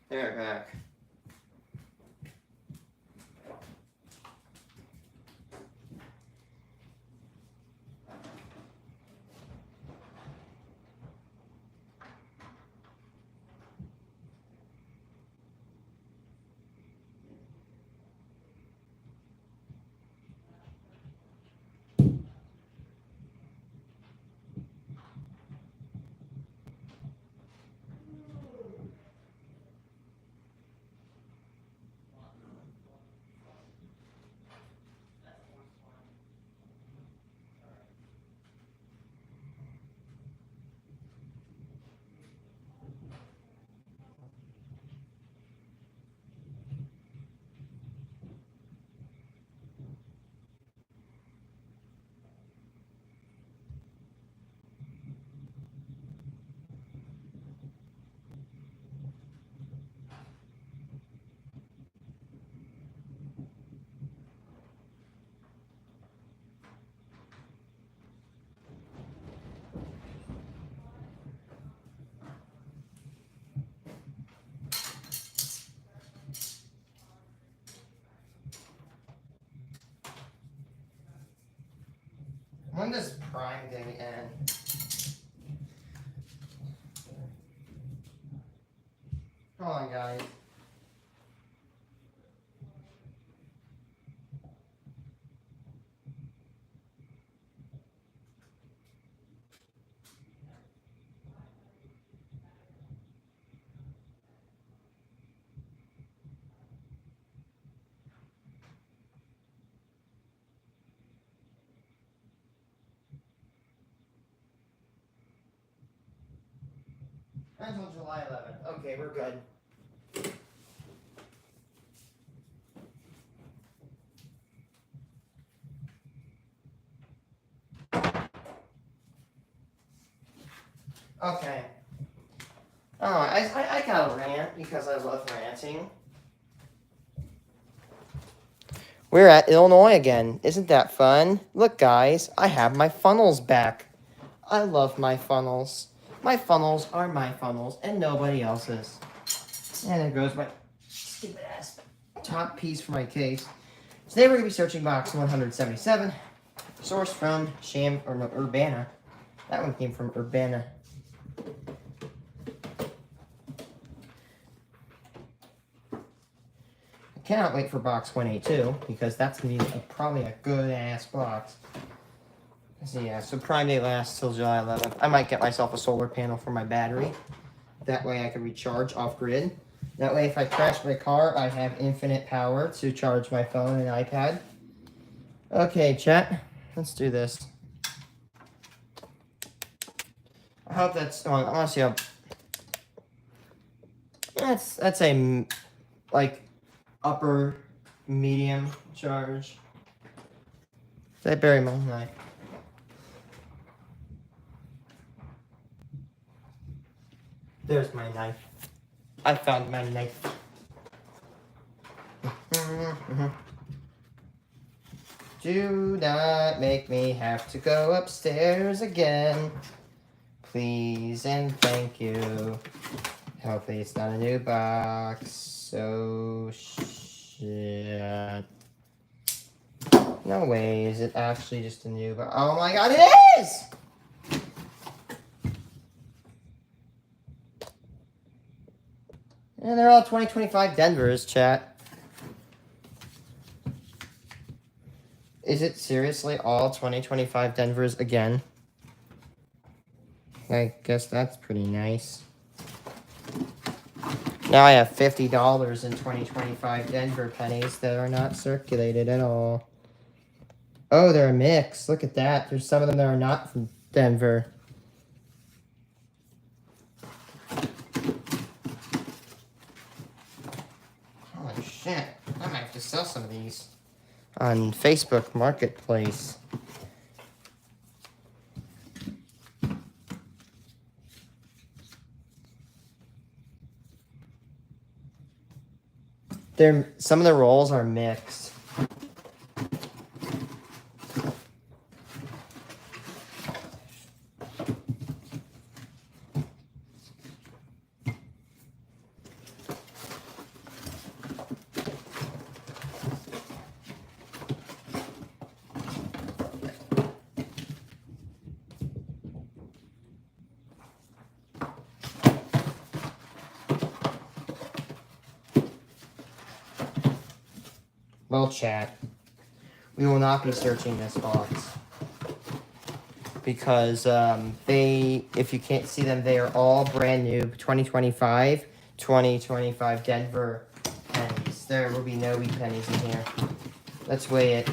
They're back. When does Prime Day end? Hold on, guys. Until July 11th. Okay, we're good. Okay. Oh, I got a rant because I love ranting. We're at Illinois again. Isn't that fun? Look, guys, I have my funnels back. I love my funnels. My funnels are my funnels and nobody else's. And there goes my stupid ass top piece for my case. Today we're going to be searching box 177. Sourced from Urbana. That one came from Urbana. I cannot wait for box 182 because that's going to be probably a good ass box. So yeah, so Prime Day lasts till July 11th. I might get myself a solar panel for my battery. That way I can recharge off grid. That way if I crash my car, I have infinite power to charge my phone and iPad. Okay, chat. Let's do this. I hope that's... Oh, I want to see how... That's a, like, upper medium charge. Did I bury my knife? There's my knife. I found my knife. Do not make me have to go upstairs again. Please and thank you. Hopefully it's not a new box. So shit. No way, is it actually just a new box? Oh my god, it is! And they're all 2025 Denvers, chat. Is it seriously all 2025 Denvers again? I guess that's pretty nice. Now I have $50 in 2025 Denver pennies that are not circulated at all. Oh, they're a mix. Look at that. There's some of them that are not from Denver. Holy shit. I might have to sell some of these on Facebook Marketplace. Some of the rolls are mixed. Well, chat, we will not be searching this box. Because if you can't see them, they are all brand new 2025 Denver pennies. There will be no wheat pennies in here. Let's weigh it.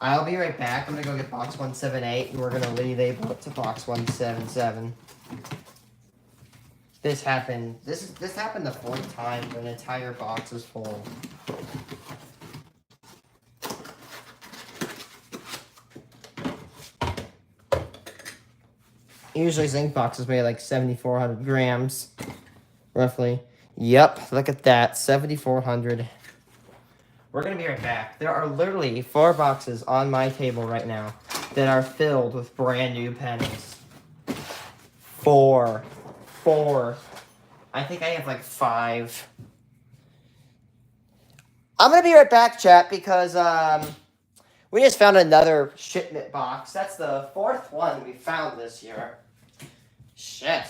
I'll be right back. I'm gonna go get box 178 and we're gonna relabel it to box 177. This happened the fourth time an entire box is full. Usually zinc boxes weigh like 7,400 grams, roughly. Yep, look at that, 7,400. We're going to be right back. There are literally 4 boxes on my table right now that are filled with brand new pennies. 4. I think I have like 5. I'm going to be right back, chat, because we just found another shipment box. That's the 4th one we found this year. Shit.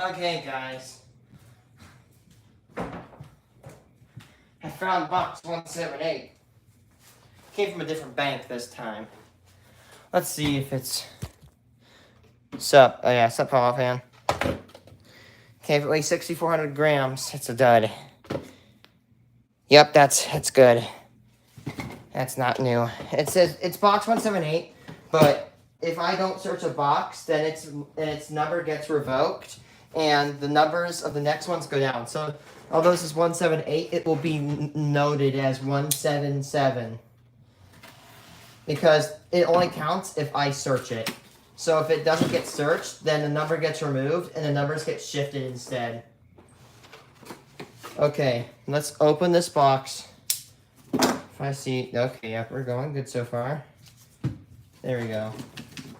Okay, guys. I found box 178. Came from a different bank this time. Let's see if it's... Sup? Oh yeah, sup, Paul fan. Okay, if it weighs 6,400 grams, it's a dud. Yep, that's good. That's not new. It says it's box 178, but if I don't search a box, then its number gets revoked, and the numbers of the next ones go down. So, although this is 178, it will be noted as 177. Because it only counts if I search it. So if it doesn't get searched, then the number gets removed, and the numbers get shifted instead. Okay, let's open this box. If I see... Okay, yeah, we're going good so far. There we go.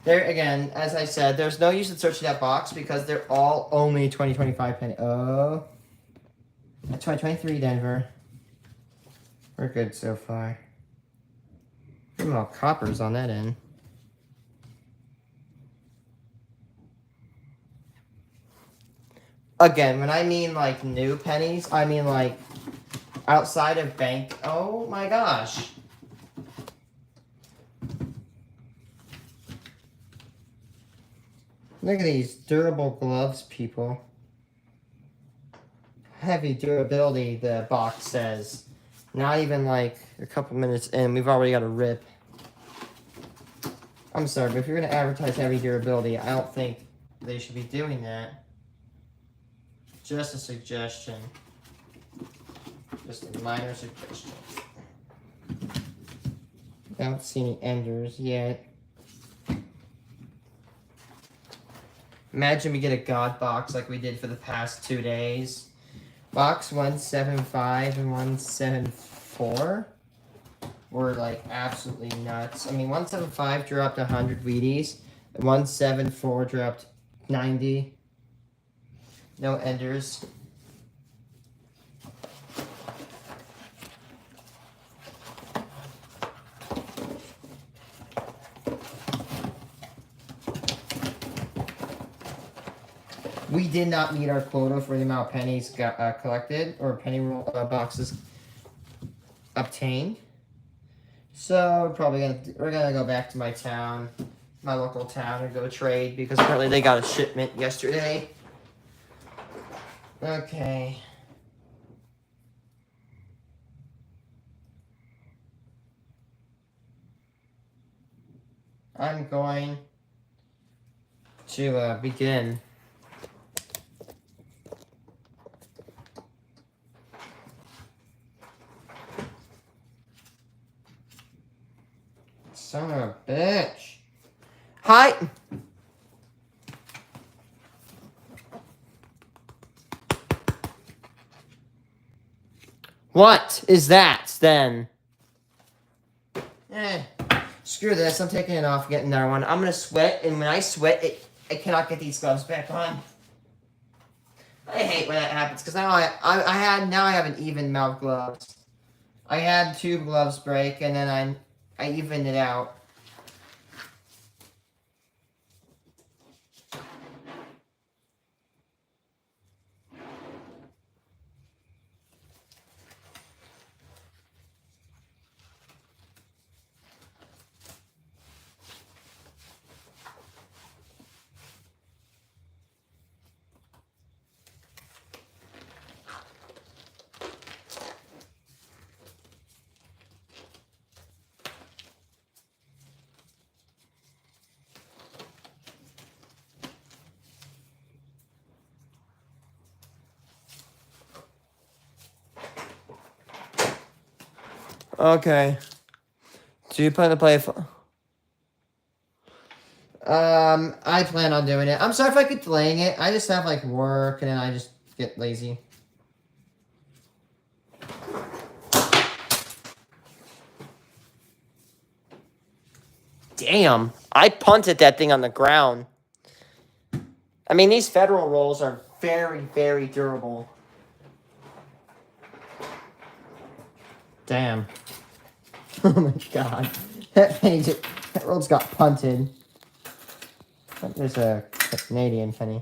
There, again, as I said, there's no use in searching that box because they're all only 2025 penny. Oh. 2023 Denver. We're good so far. Look at all coppers on that end. Again, when I mean like new pennies, I mean like outside of bank. Oh my gosh. Look at these durable gloves, people. Heavy durability, the box says. Not even like a couple minutes in, we've already got a rip. I'm sorry, but if you're going to advertise heavy durability, I don't think they should be doing that. Just a suggestion. Just a minor suggestion. I don't see any enders yet. Imagine we get a God box like we did for the past 2 days. Box 175 and 174 were like absolutely nuts. I mean, 175 dropped 100 Wheaties. 174 dropped 90. No enders. We did not meet our quota for the amount of pennies collected or penny boxes obtained. So we're gonna go back to my town, my local town, and go trade because apparently they got a shipment yesterday. Okay. I'm going to begin. Son of a bitch. Hi. What is that then? Screw this. I'm taking it off, getting another one. I'm gonna sweat, and when I sweat, I cannot get these gloves back on. I hate when that happens because now I have an even amount of gloves. I had 2 gloves break, and then I evened it out. Okay. Do you plan to play? I plan on doing it. I'm sorry if I keep delaying it. I just have like work, and then I just get lazy. Damn! I punted that thing on the ground. I mean, these federal rolls are very, very durable. Damn. Oh my god. That roll's got punted. There's a Canadian penny.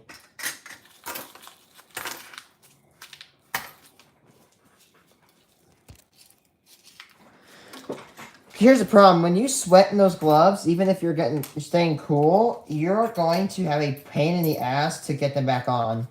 Here's the problem. When you sweat in those gloves, even if you're staying cool, you're going to have a pain in the ass to get them back on.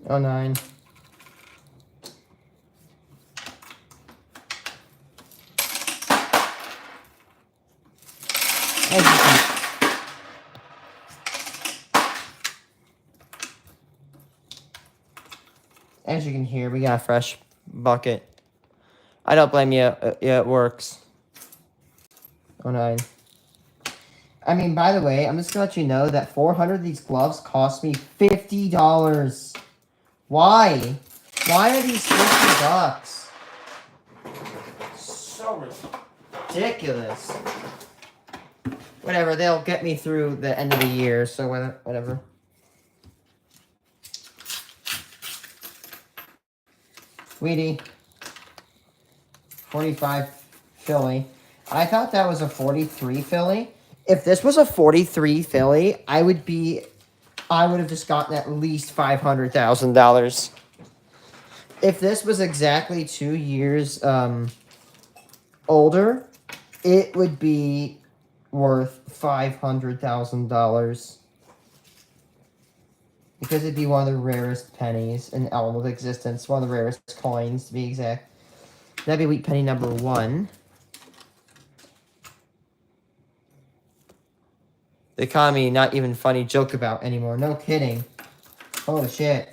Oh, 9. As you can hear, we got a fresh bucket. I don't blame you. Yeah, it works. Oh, 9. I mean, by the way, I'm just gonna let you know that 400 of these gloves cost me $50. Why? Why are these $50? So ridiculous. Whatever, they'll get me through the end of the year, so whatever. Weedy. 45 Philly. I thought that was a 43 Philly. If this was a 43 Philly, I would have just gotten at least $500,000. If this was exactly 2 years older, it would be worth $500,000. Because it'd be one of the rarest pennies in all of existence. One of the rarest coins, to be exact. That'd be wheat penny number 1. The economy, not even funny joke about anymore. No kidding. Holy shit.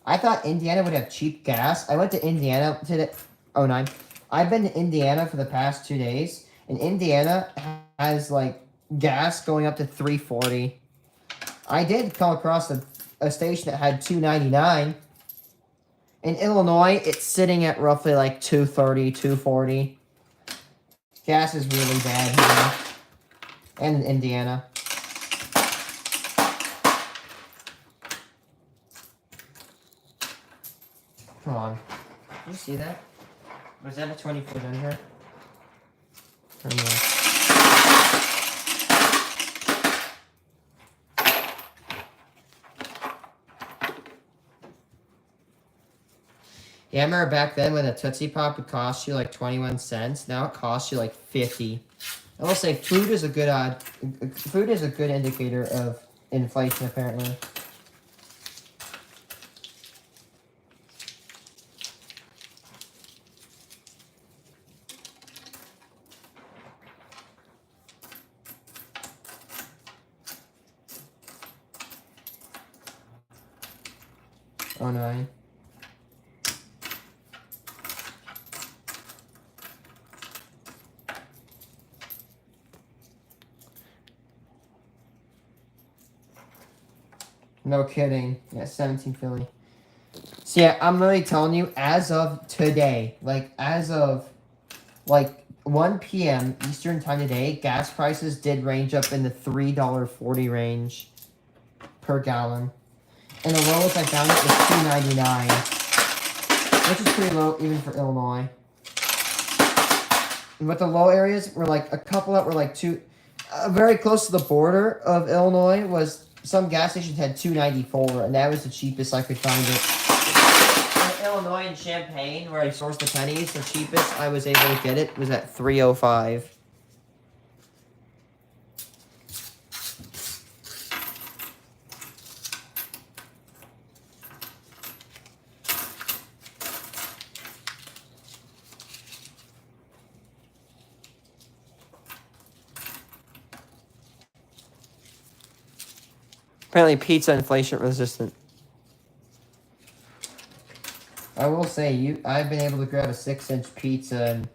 I thought Indiana would have cheap gas. I went to Indiana today. Oh, 9. I've been to Indiana for the past 2 days. And Indiana has, like, gas going up to $3.40. I did come across a station that had $2.99. In Illinois, it's sitting at roughly like $2.30, $2.40. Gas is really bad here. And in Indiana. Come on. Did you see that? Was that a 20-foot in here? Or no? Yeah, I remember back then when a Tootsie Pop would cost you like 21 cents. Now it costs you like 50. I will say food is a good indicator of inflation, apparently. Oh no. No kidding. Yeah, 17 Philly. So yeah, I'm really telling you, as of today, like as of like 1 p.m. Eastern time today, gas prices did range up in the $3.40 range per gallon. And the lowest I found it was $2.99, which is pretty low even for Illinois. But the low areas were like a couple that were like very close to the border of Illinois was some gas stations had $2.94, and that was the cheapest I could find it. In Illinois and Champaign, where I sourced the pennies, the cheapest I was able to get it was at $3.05. Apparently pizza inflation resistant. I will say, I've been able to grab a 6-inch pizza and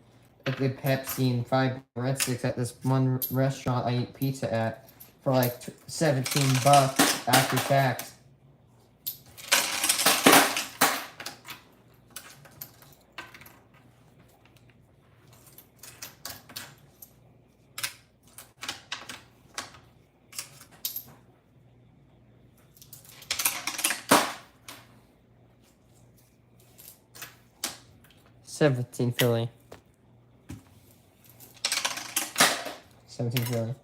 a good Pepsi and 5 breadsticks at this one restaurant I eat pizza at for like $17 after tax. $17 Philly. 17 Philly.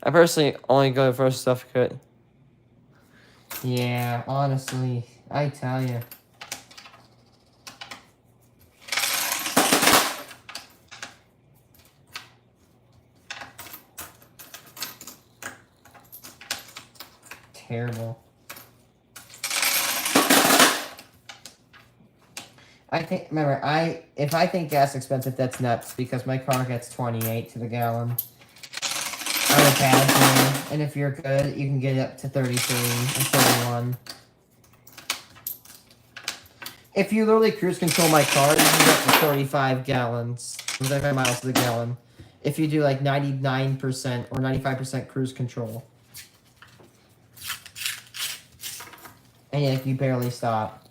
I personally only go for a stuffed cut. Yeah, honestly, I tell you. Terrible. If I think gas expensive, that's nuts because my car gets 28 to the gallon. On a bad day, and if you're good, you can get it up to 33 and 31. If you literally cruise control my car, you can get up to 35 gallons, 35 miles to the gallon. If you do like 99% or 95% cruise control. And yeah, if you barely stop.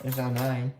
There's 09.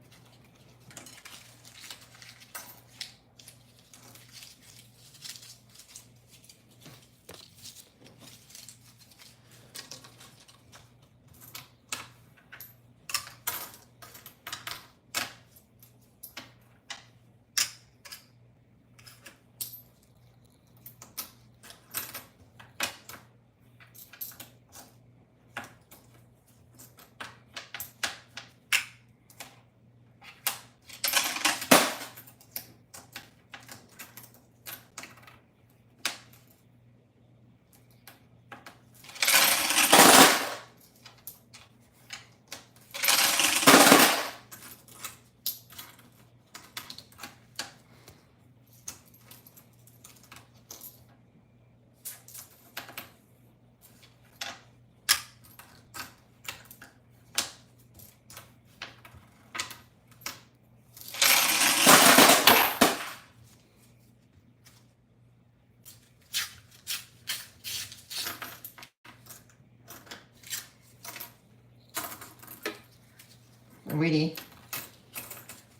Wheatie.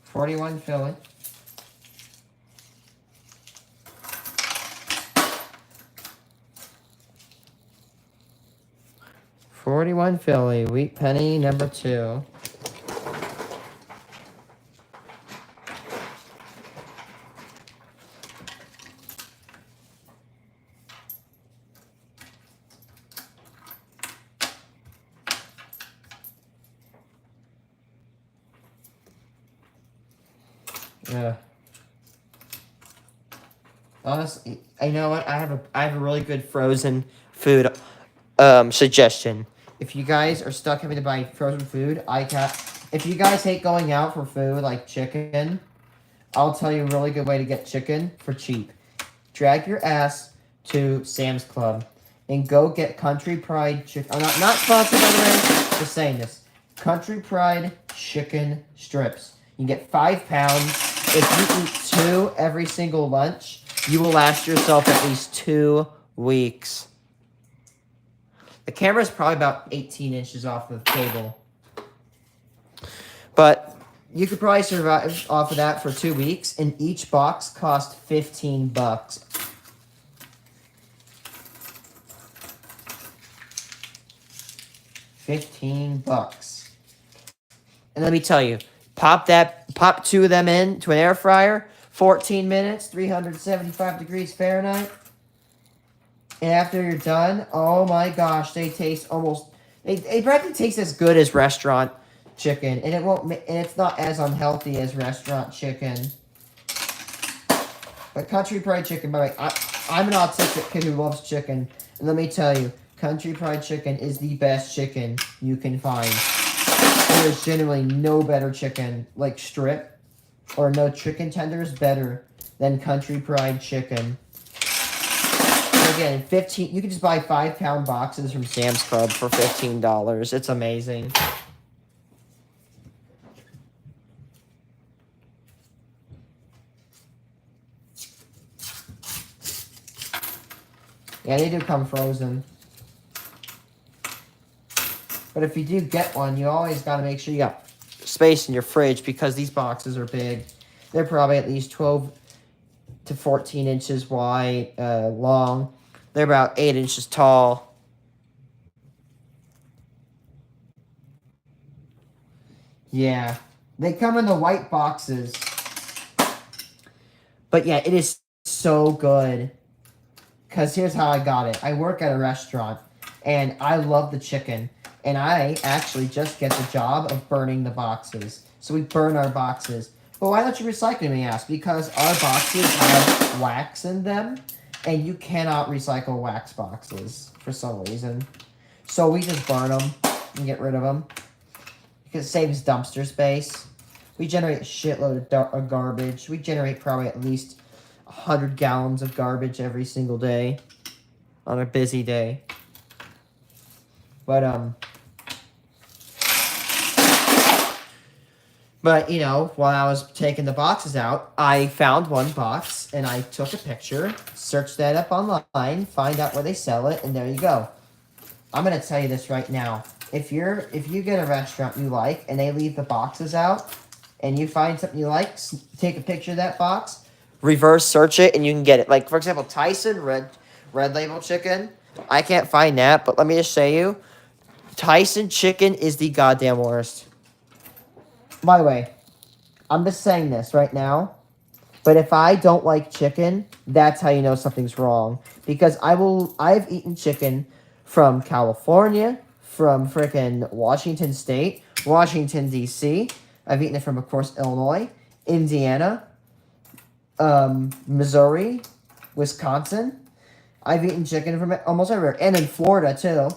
41 Philly. $41 Philly. Wheat penny number 2. Yeah. Honestly, I know what I have a really good frozen food suggestion. If you guys are stuck having to buy frozen food, if you guys hate going out for food like chicken, I'll tell you a really good way to get chicken for cheap. Drag your ass to Sam's Club and go get Country Pride chicken. I'm not sponsored by the way, just saying this. Country Pride chicken strips. You get 5 pounds. If you eat 2 every single lunch, you will last yourself at least 2 weeks. The camera is probably about 18 inches off the table. But you could probably survive off of that for 2 weeks, and each box cost $15. $15. And let me tell you, pop 2 of them into an air fryer, 14 minutes, 375 degrees Fahrenheit. And after you're done, oh my gosh, they taste they practically taste as good as restaurant chicken, and it's not as unhealthy as restaurant chicken. But Country Pride chicken, by the way, I'm an autistic kid who loves chicken, and let me tell you, Country Pride chicken is the best chicken you can find. There is genuinely no better chicken, like strip, or no chicken tenders better than Country Pride chicken. Again, you can just buy 5-pound boxes from Sam's Club for $15. It's amazing. Yeah, they do come frozen. But if you do get one, you always got to make sure you got space in your fridge because these boxes are big. They're probably at least 12 to 14 inches wide, long. They're about 8 inches tall. Yeah. They come in the white boxes. But yeah, it is so good. Because here's how I got it. I work at a restaurant, and I love the chicken. And I actually just get the job of burning the boxes. So we burn our boxes. But why don't you recycle them, you ask? Because our boxes have wax in them. And you cannot recycle wax boxes for some reason. So we just burn them and get rid of them. Because it saves dumpster space. We generate a shitload of garbage. We generate probably at least 100 gallons of garbage every single day. On a busy day. But, you know, while I was taking the boxes out, I found one box, and I took a picture, searched that up online, find out where they sell it, and there you go. I'm going to tell you this right now. If you get a restaurant you like, and they leave the boxes out, and you find something you like, take a picture of that box, reverse search it, and you can get it. Like, for example, Tyson Red Label Chicken. I can't find that, but let me just say you, Tyson Chicken is the goddamn worst. By the way, I'm just saying this right now, but if I don't like chicken, that's how you know something's wrong. Because I've eaten chicken from California, from frickin' Washington State, Washington, D.C. I've eaten it from, of course, Illinois, Indiana, Missouri, Wisconsin. I've eaten chicken from almost everywhere, and in Florida, too.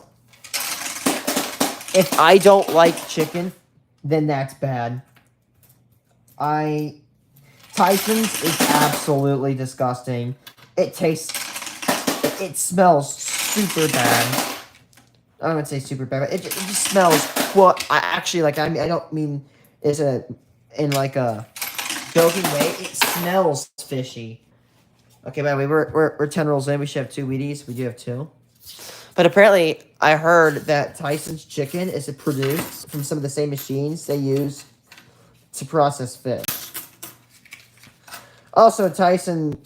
If I don't like chicken, then that's bad. Tyson's is absolutely disgusting. It smells super bad. I don't want to say super bad, but it just smells, well, I don't mean in like a joking way. It smells fishy. Okay, by the way, we're 10 rolls in. We should have 2 Wheaties. We do have 2. But apparently, I heard that Tyson's chicken is produced from some of the same machines they use to process fish. Also, Tyson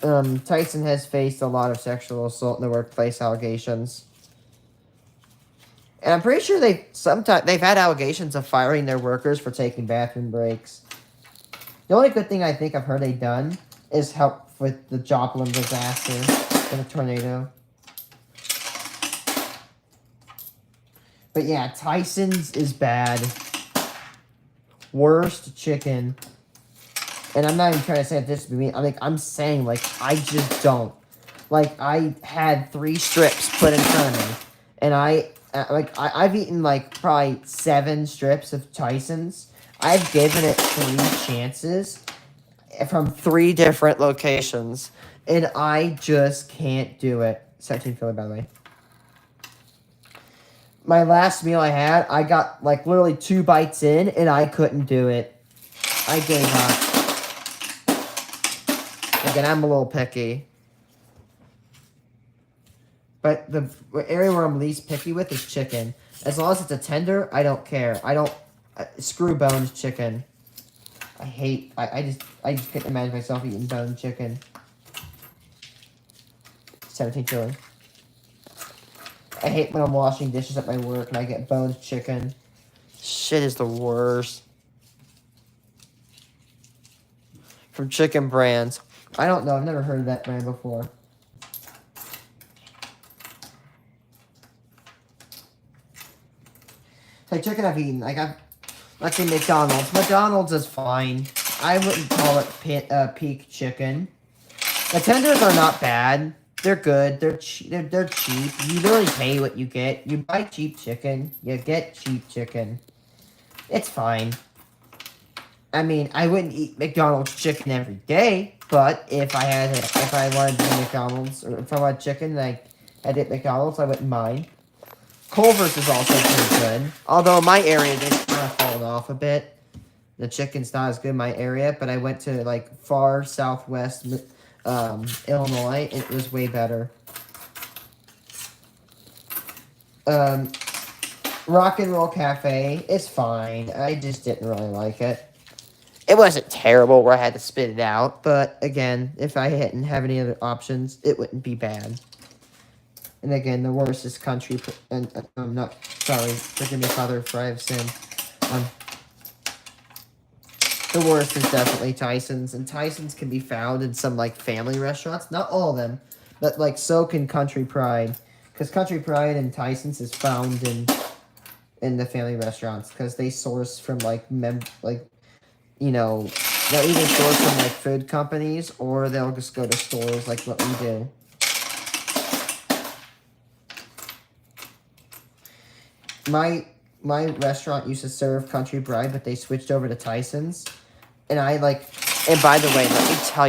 has faced a lot of sexual assault in the workplace allegations. And I'm pretty sure they've had allegations of firing their workers for taking bathroom breaks. The only good thing I think I've heard they've done is help with the Joplin disaster in a tornado. But yeah, Tyson's is bad. Worst chicken. And I'm not even trying to say this to me. I'm saying, like, I just don't. Like, I had 3 strips put in front of me. And I've eaten, like, probably 7 strips of Tyson's. I've given it 3 chances from 3 different locations. And I just can't do it. 17 Philly, by the way. My last meal I had, I got, like, literally 2 bites in, and I couldn't do it. I gave up. Again, I'm a little picky. But the area where I'm least picky with is chicken. As long as it's a tender, I don't care. I don't... screw boned chicken. I just couldn't imagine myself eating boned chicken. 17 chili. I hate when I'm washing dishes at my work and I get boned chicken. Shit is the worst. From Chicken Brands. I don't know. I've never heard of that brand before. Like, chicken I've eaten. Like, let's say McDonald's. McDonald's is fine. I wouldn't call it peak chicken. The tenders are not bad. They're good. They're cheap. You literally pay what you get. You buy cheap chicken. You get cheap chicken. It's fine. I mean, I wouldn't eat McDonald's chicken every day, but if I wanted to eat McDonald's, or if I wanted chicken, like I did McDonald's, I wouldn't mind. Culver's is also pretty good. Although my area, they've kind of fallen off a bit. The chicken's not as good in my area, but I went to, like, far southwest Illinois, and it was way better. Rock and Roll Cafe is fine. I just didn't really like it. It wasn't terrible where I had to spit it out, but again, if I didn't have any other options, it wouldn't be bad. And again, the worst is Country, and I'm not, sorry, forgive me, Father, for I have sinned. The worst is definitely Tyson's, and Tyson's can be found in some, like, family restaurants. Not all of them, but, like, so can Country Pride. Because Country Pride and Tyson's is found in the family restaurants, because they source from, like, you know, they'll either source from, like, food companies, or they'll just go to stores like what we do. My restaurant used to serve Country Pride, but they switched over to Tyson's. And and by the way, let me tell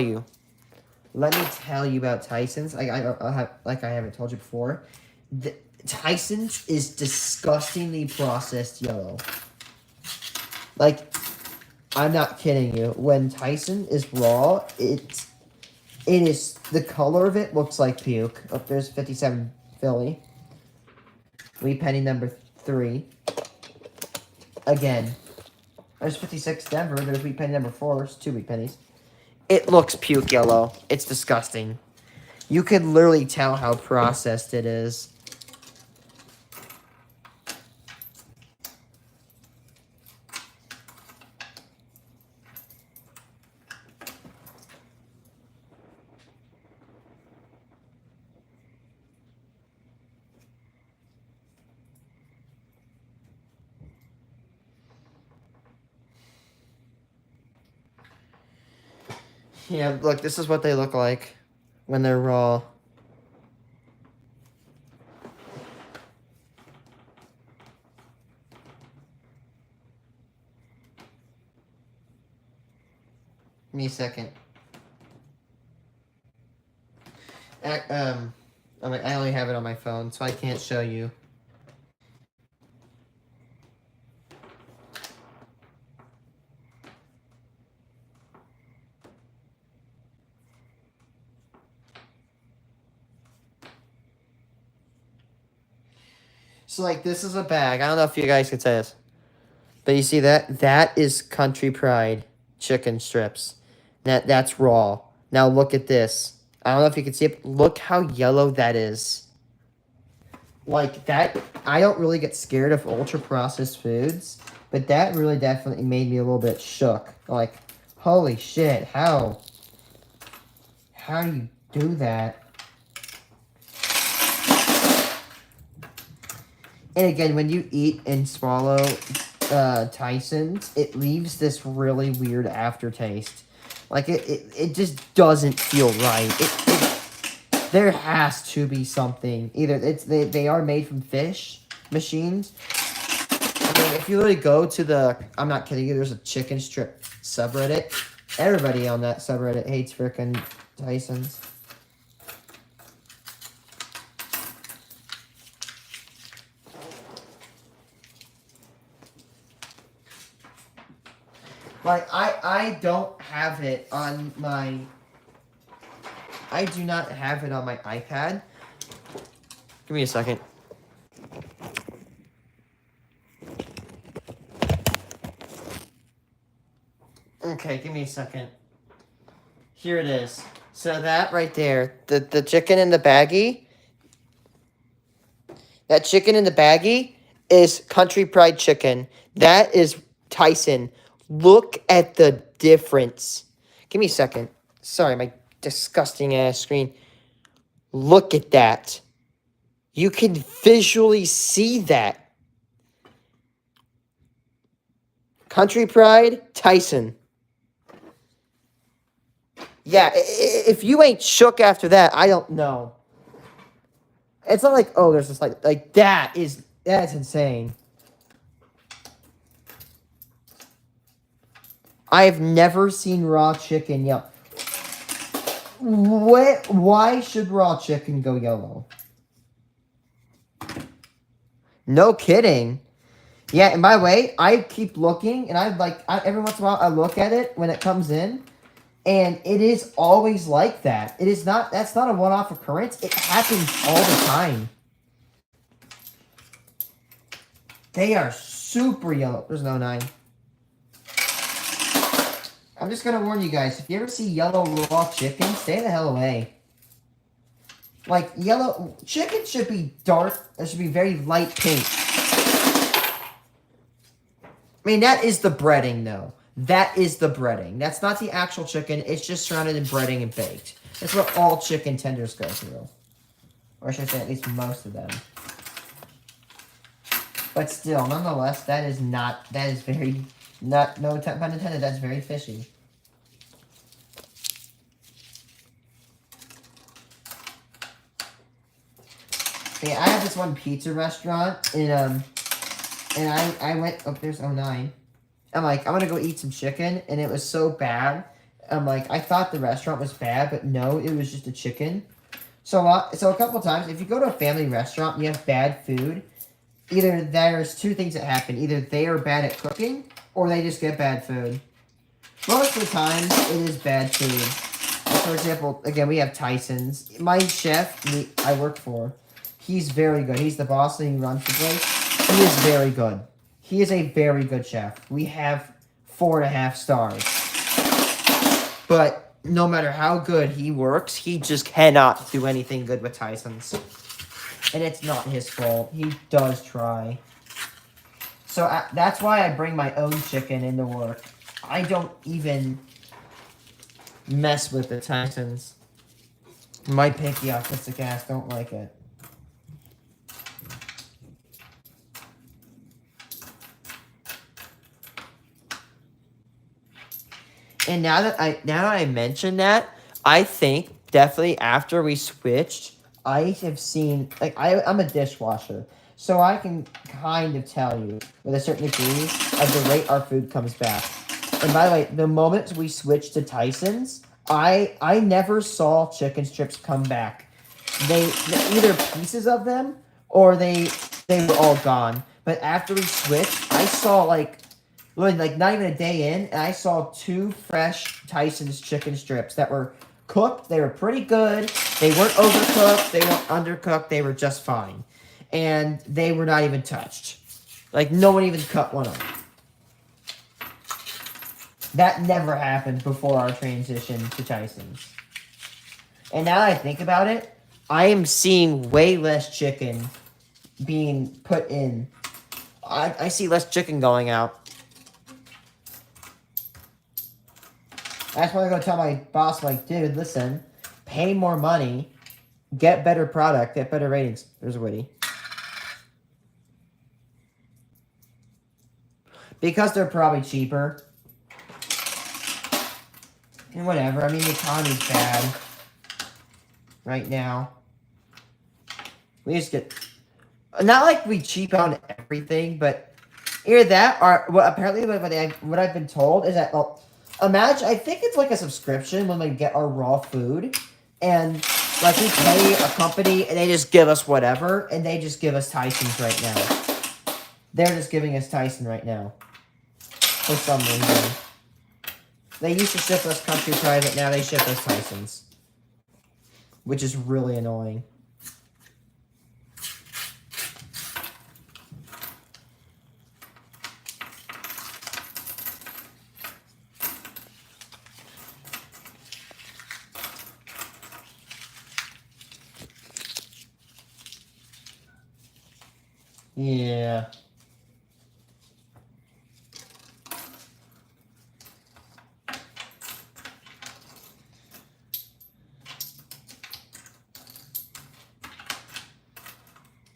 you about Tyson's. I haven't told you before. Tyson's is disgustingly processed yellow. Like, I'm not kidding you. When Tyson is raw, it is, the color of it looks like puke. Oh, there's 57 Philly. Wheat penny number 3. Again. There's 56 Denver. There's wheat penny number 4. It's 2 wheat pennies. It looks puke yellow. It's disgusting. You could literally tell how processed it is. Yeah, look, this is what they look like when they're raw. Give me a second. I only have it on my phone, so I can't show you. So, like, this is a bag. I don't know if you guys can say this. But you see that? That is Country Pride chicken strips. That's raw. Now look at this. I don't know if you can see it. But look how yellow that is. Like, that, I don't really get scared of ultra-processed foods. But that really definitely made me a little bit shook. Like, holy shit, how? How do you do that? And again, when you eat and swallow Tyson's, it leaves this really weird aftertaste. Like, it just doesn't feel right. There has to be something. Either they are made from fish machines. I mean, if you really go to the, I'm not kidding you, there's a chicken strip subreddit. Everybody on that subreddit hates frickin' Tyson's. Like, I don't have it on my... I do not have it on my iPad. Give me a second. Okay, give me a second. Here it is. So that right there, the chicken in the baggie, that chicken in the baggie is Country Pride chicken. That is Tyson. Look at the difference. Give me a second. Sorry, my disgusting ass screen. Look at that. You can visually see that. Country Pride, Tyson. Yeah, if you ain't shook after that, I don't know. It's not like, oh, there's this like that's insane. I've never seen raw chicken yellow. Why should raw chicken go yellow? No kidding. Yeah, and by the way, I keep looking, and every once in a while I look at it when it comes in, and it is always like that. It is not, that's not a one-off occurrence. It happens all the time. They are super yellow. There's no 9. I'm just going to warn you guys, if you ever see yellow raw chicken, stay the hell away. Like, yellow chicken should be dark. It should be very light pink. I mean, that is the breading, though. That is the breading. That's not the actual chicken. It's just surrounded in breading and baked. That's what all chicken tenders go through. Or should I say at least most of them. But still, nonetheless, that is very... no pun intended, that's very fishy. Yeah, I have this one pizza restaurant, and I went, oh, there's 09. I'm like, I'm gonna go eat some chicken, and it was so bad. I'm like, I thought the restaurant was bad, but no, it was just a chicken. So a couple times, if you go to a family restaurant and you have bad food, either there's 2 things that happen. Either they are bad at cooking, or they just get bad food. Most of the time, it is bad food. For example, again, we have Tyson's. My chef I work for, he's very good. He's the boss and he runs the place. He is very good. He is a very good chef. We have 4.5 stars. But no matter how good he works, he just cannot do anything good with Tyson's. And it's not his fault. He does try. So that's why I bring my own chicken into work. I don't even mess with the Tyson's. My picky autistic ass don't like it. And now that I mentioned that, I think definitely after we switched, I have seen, like, I'm a dishwasher, so I can kind of tell you with a certain degree of the rate our food comes back. And by the way, the moment we switched to Tyson's, I never saw chicken strips come back. They either pieces of them or they were all gone. But after we switched, I saw like not even a day in, and I saw 2 fresh Tyson's chicken strips that were cooked. They were pretty good. They weren't overcooked. They weren't undercooked. They were just fine. and they were not even touched. Like, no one even cut one up. That never happened before our transition to Tyson's. And now that I think about it, I am seeing way less chicken being put in. I see less chicken going out. That's why I go tell my boss, like, dude, listen, pay more money, get better product, get better ratings. There's Woody. Because they're probably cheaper. And whatever, I mean, the economy's bad right now. We just get... Not like we cheap out on everything, but either that or... Well, apparently what I've been told is that... Well, imagine, I think it's like a subscription when we get our raw food. And, like, we pay a company and they just give us whatever. And they just give us Tyson's right now. They're just giving us Tyson right now. For some reason. They used to ship us Country Private, now they ship us Tyson's. Which is really annoying. Yeah.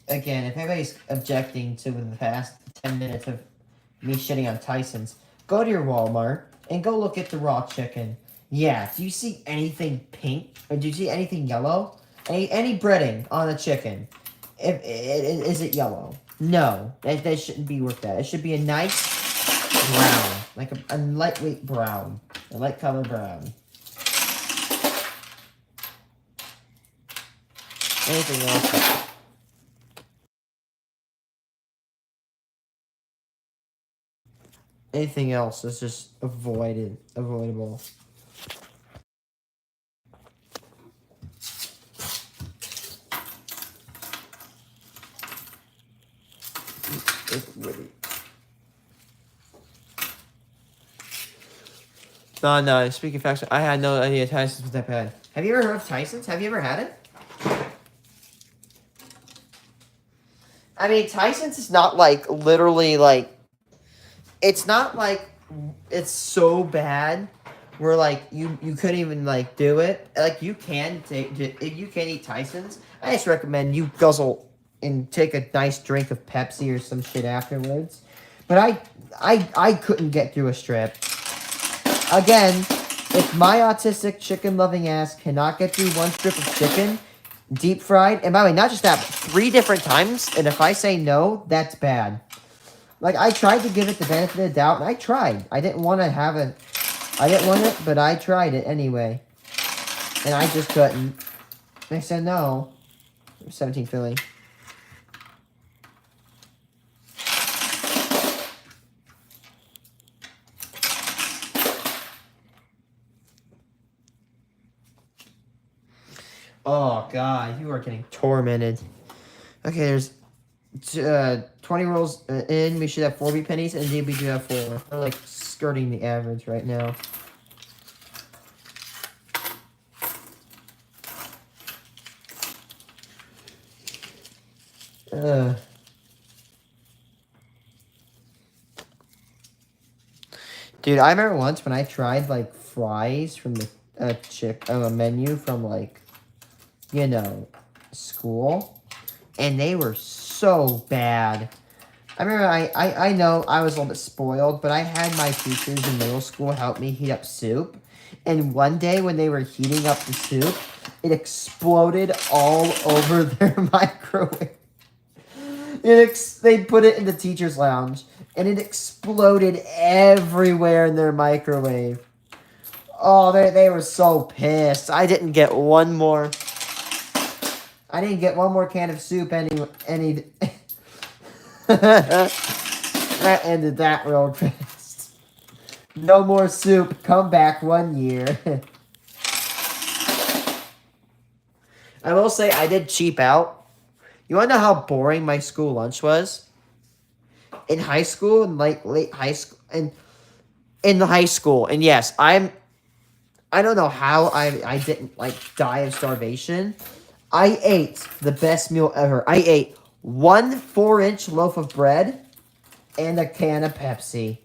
Again, if anybody's objecting to the past 10 minutes of me shitting on Tyson's, go to your Walmart and go look at the raw chicken. Yeah, do you see anything pink? Or do you see anything yellow? Any breading on the chicken? Is it yellow? No, that shouldn't be worth that. It should be a nice brown, like a lightweight brown, a light color brown. Anything else? Anything else is just avoidable. No, speaking of facts, I had no idea Tyson's was that bad. Have you ever heard of Tyson's? Have you ever had it? I mean, Tyson's is not like, literally like, it's not like it's so bad where like you couldn't even like do it. Like you can if you can eat Tyson's, I just recommend you guzzle and take a nice drink of Pepsi or some shit afterwards. But I couldn't get through a strip. Again, if my autistic chicken loving ass cannot get through one strip of chicken, deep fried, and by the way, not just that, but 3 different times, and if I say no, that's bad. Like, I tried to give it the benefit of the doubt, and I tried. I didn't want it, but I tried it anyway. And I just couldn't. And I said no. 17 Philly. Oh, God, you are getting tormented. Okay, there's 20 rolls in. We should have 4 beat pennies, and indeed we do have 4. We're, like, skirting the average right now. Dude, I remember once when I tried, like, fries from the a menu from, like, you know, school, and they were so bad. I remember I know I was a little bit spoiled, but I had my teachers in middle school help me heat up soup, and one day when they were heating up the soup, it exploded all over their microwave. They put it in the teacher's lounge, and it exploded everywhere in their microwave. Oh, they were so pissed. I didn't get one more can of soup any that ended that real fast. No more soup. Come back 1 year. I will say I did cheap out You want to know how boring my school lunch was? In high school, and like late high school, and in the high school, and yes, I don't know how I didn't like die of starvation. I ate the best meal ever. I ate one 4-inch loaf of bread and a can of Pepsi.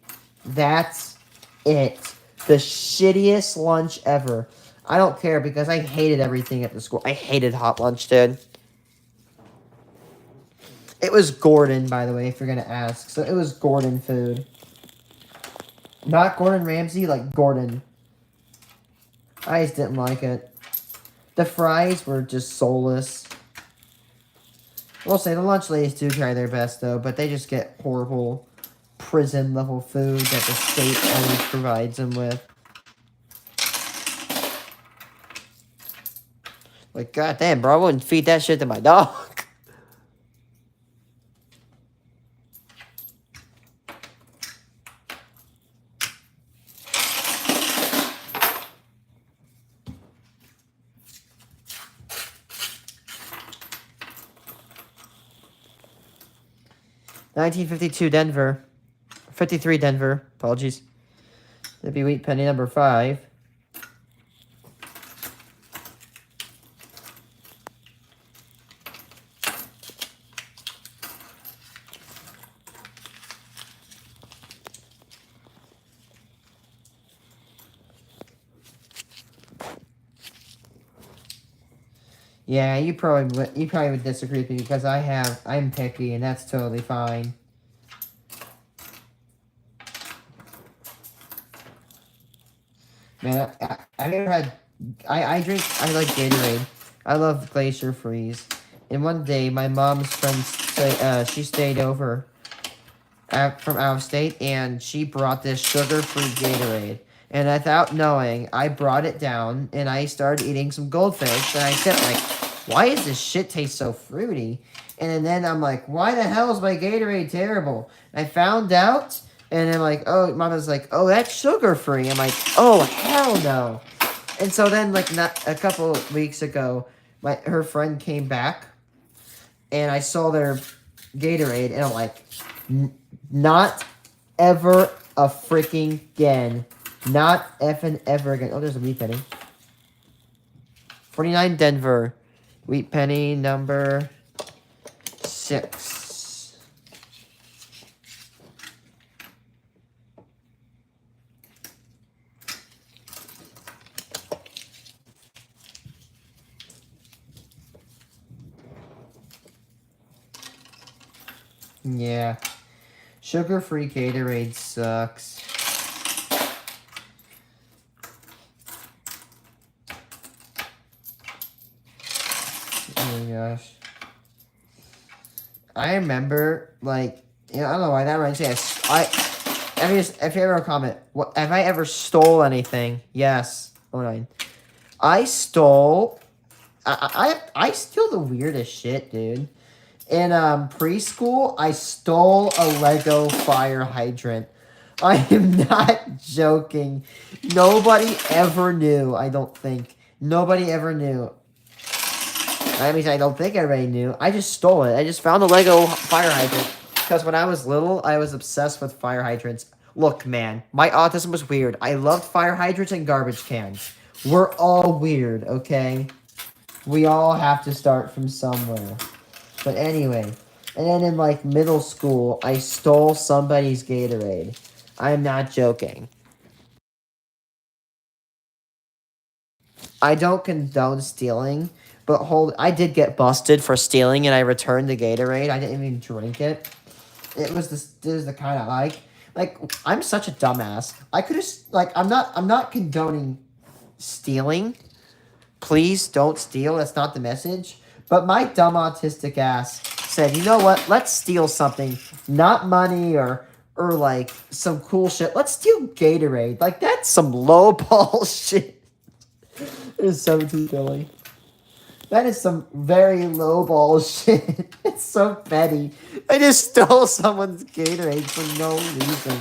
That's it. The shittiest lunch ever. I don't care because I hated everything at the school. I hated hot lunch, dude. It was Gordon, by the way, if you're gonna ask. So it was Gordon food. Not Gordon Ramsay, like Gordon. I just didn't like it. The fries were just soulless. We'll say the lunch ladies do try their best, though, but they just get horrible prison-level food that the state always provides them with. Like, goddamn, bro, I wouldn't feed that shit to my dog. 1952 Denver. 53 Denver. Apologies. That'd be wheat penny number 5. Yeah, you probably would disagree with me because I'm picky and that's totally fine. Man, I've never had. I like Gatorade. I love Glacier Freeze. And one day, my mom's friend, she stayed over from out of state, and she brought this sugar-free Gatorade. And without knowing, I brought it down, and I started eating some goldfish, and I said, like, why does this shit taste so fruity? And then I'm like, why the hell is my Gatorade terrible? And I found out, and I'm like, oh, Mama's like, oh, that's sugar-free. I'm like, oh, hell no. And so then, like, not a couple of weeks ago, her friend came back, and I saw their Gatorade, and I'm like, not ever a freaking again. Not effing ever again. Oh, there's a wheat penny. 49 Denver. Wheat penny number 6. Yeah. Sugar-free Gatorade sucks. Oh my gosh. I remember, like, you know, I don't know why that reminds me. If you ever comment, have I ever stole anything? Yes. Oh, 9. I stole. I steal the weirdest shit, dude. In preschool, I stole a Lego fire hydrant. I am not joking. Nobody ever knew, I don't think. Nobody ever knew. I mean, I don't think everybody knew. I just stole it. I just found a Lego fire hydrant. Because when I was little, I was obsessed with fire hydrants. Look, man, my autism was weird. I loved fire hydrants and garbage cans. We're all weird, okay? We all have to start from somewhere. But anyway, and then in, like, middle school, I stole somebody's Gatorade. I'm not joking. I don't condone stealing, but I did get busted for stealing, and I returned the Gatorade. I didn't even drink it. This is the kind I like, I'm such a dumbass. I could have, like, I'm not condoning stealing. Please don't steal. That's not the message. But my dumb autistic ass said, you know what? Let's steal something. Not money or like some cool shit. Let's steal Gatorade. Like, that's some low ball shit. It is so too silly. That is some very low ball shit. It's so petty. I just stole someone's Gatorade for no reason.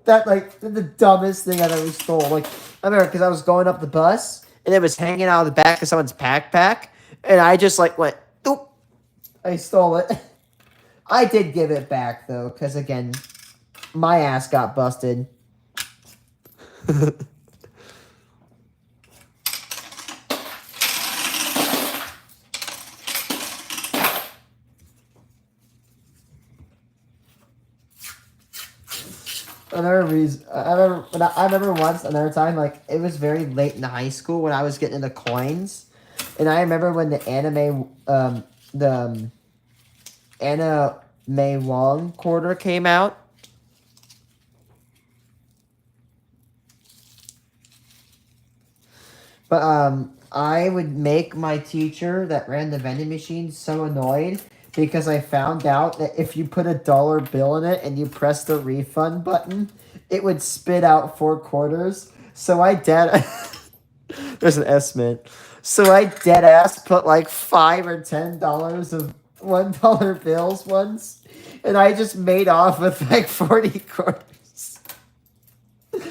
That, like, the dumbest thing I've ever stole. Like, I remember because I was going up the bus, and it was hanging out of the back of someone's backpack, and I just like went, oop, I stole it. I did give it back though, because again, my ass got busted. Another reason, I remember once another time, like it was very late in high school when I was getting into coins, and I remember when the Anna May Wong quarter came out. But I would make my teacher that ran the vending machine so annoyed because I found out that if you put a dollar bill in it and you press the refund button, it would spit out 4 quarters. So I dead there's an estimate. So I dead ass put like $5 or $10 of $1 bills once, and I just made off with like 40 quarters. Like,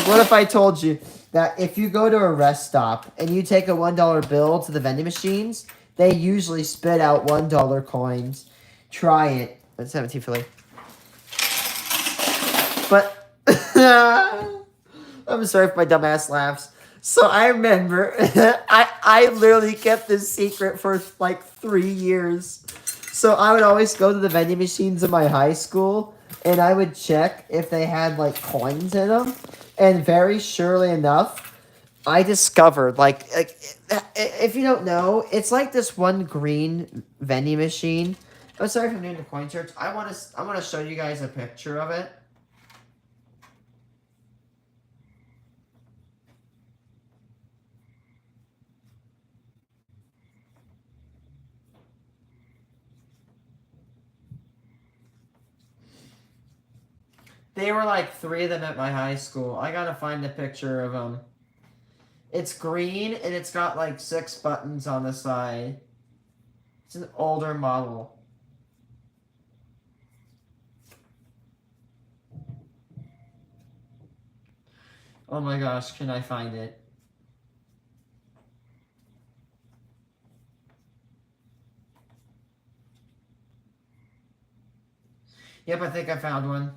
what if I told you that if you go to a rest stop and you take a $1 bill to the vending machines, they usually spit out $1 coins. Try it. That's 17 Philly. But I'm sorry if my dumbass laughs. So I remember I literally kept this secret for like 3 years. So I would always go to the vending machines in my high school and I would check if they had like coins in them. And very surely enough, I discovered like if you don't know, it's like this one green vending machine. I'm sorry if I'm doing the coin search. I want to show you guys a picture of it. They were like 3 of them at my high school. I gotta find a picture of them. It's green and it's got like 6 buttons on the side. It's an older model. Oh my gosh, can I find it? Yep, I think I found one.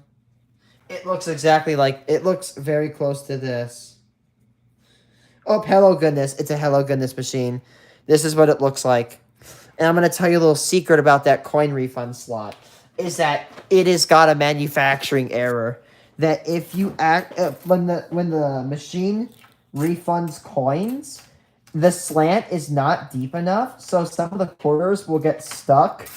It looks exactly like, it looks very close to this. Oh, hello goodness. It's a hello goodness machine. This is what it looks like. And I'm going to tell you a little secret about that coin refund slot. Is that it has got a manufacturing error. That if you when the machine refunds coins, the slant is not deep enough. So some of the quarters will get stuck.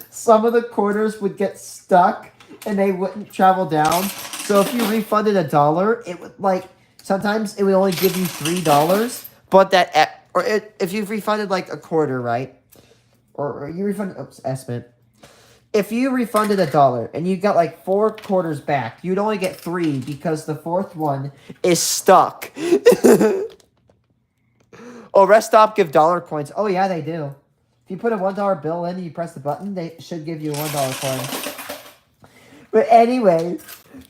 Some of the quarters would get stuck and they wouldn't travel down. So if you refunded $1, it would like sometimes it would only give you $3, but if you refunded like a quarter, right? Or you refunded estimate. If you refunded $1 and you got like 4 quarters back, you'd only get 3 because the 4th one is stuck. Oh, Rest Stop give dollar coins. Oh yeah, they do. If you put a $1 bill in and you press the button, they should give you a $1 coin. But anyway,